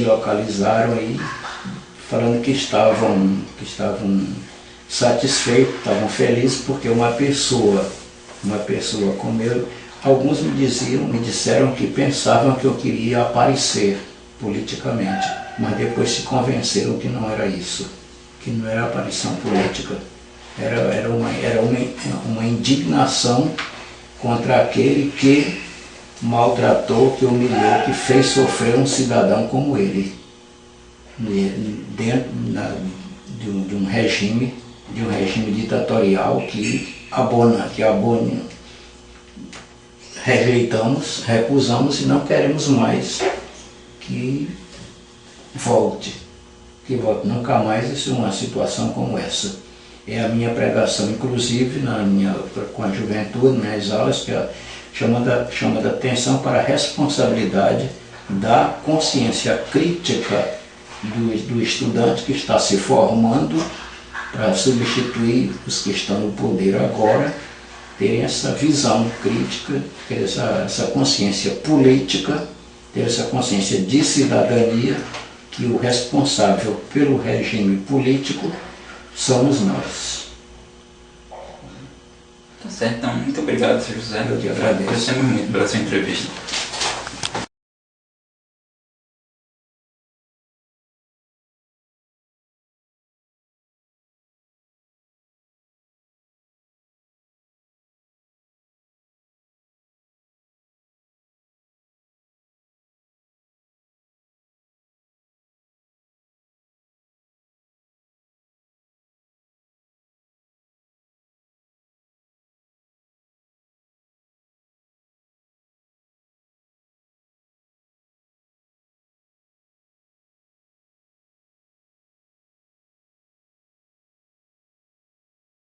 localizaram aí, falando que estavam satisfeitos, estavam felizes porque uma pessoa como eu, alguns me disseram que pensavam que eu queria aparecer politicamente, mas depois se convenceram que não era isso, que não era aparição política. Era uma indignação contra aquele que maltratou, que humilhou, que fez sofrer um cidadão como ele, dentro de um regime ditatorial que rejeitamos, recusamos e não queremos mais que volte nunca mais uma situação como essa. É a minha pregação, inclusive com a juventude, nas aulas, que chamando a atenção para a responsabilidade da consciência crítica do estudante que está se formando para substituir os que estão no poder agora, terem essa visão crítica, ter essa consciência política, ter essa consciência de cidadania, que o responsável pelo regime político somos nós.
Tá certo, então muito obrigado, Sr. José.
Eu te agradeço.
Agradecemos muito pela sua entrevista.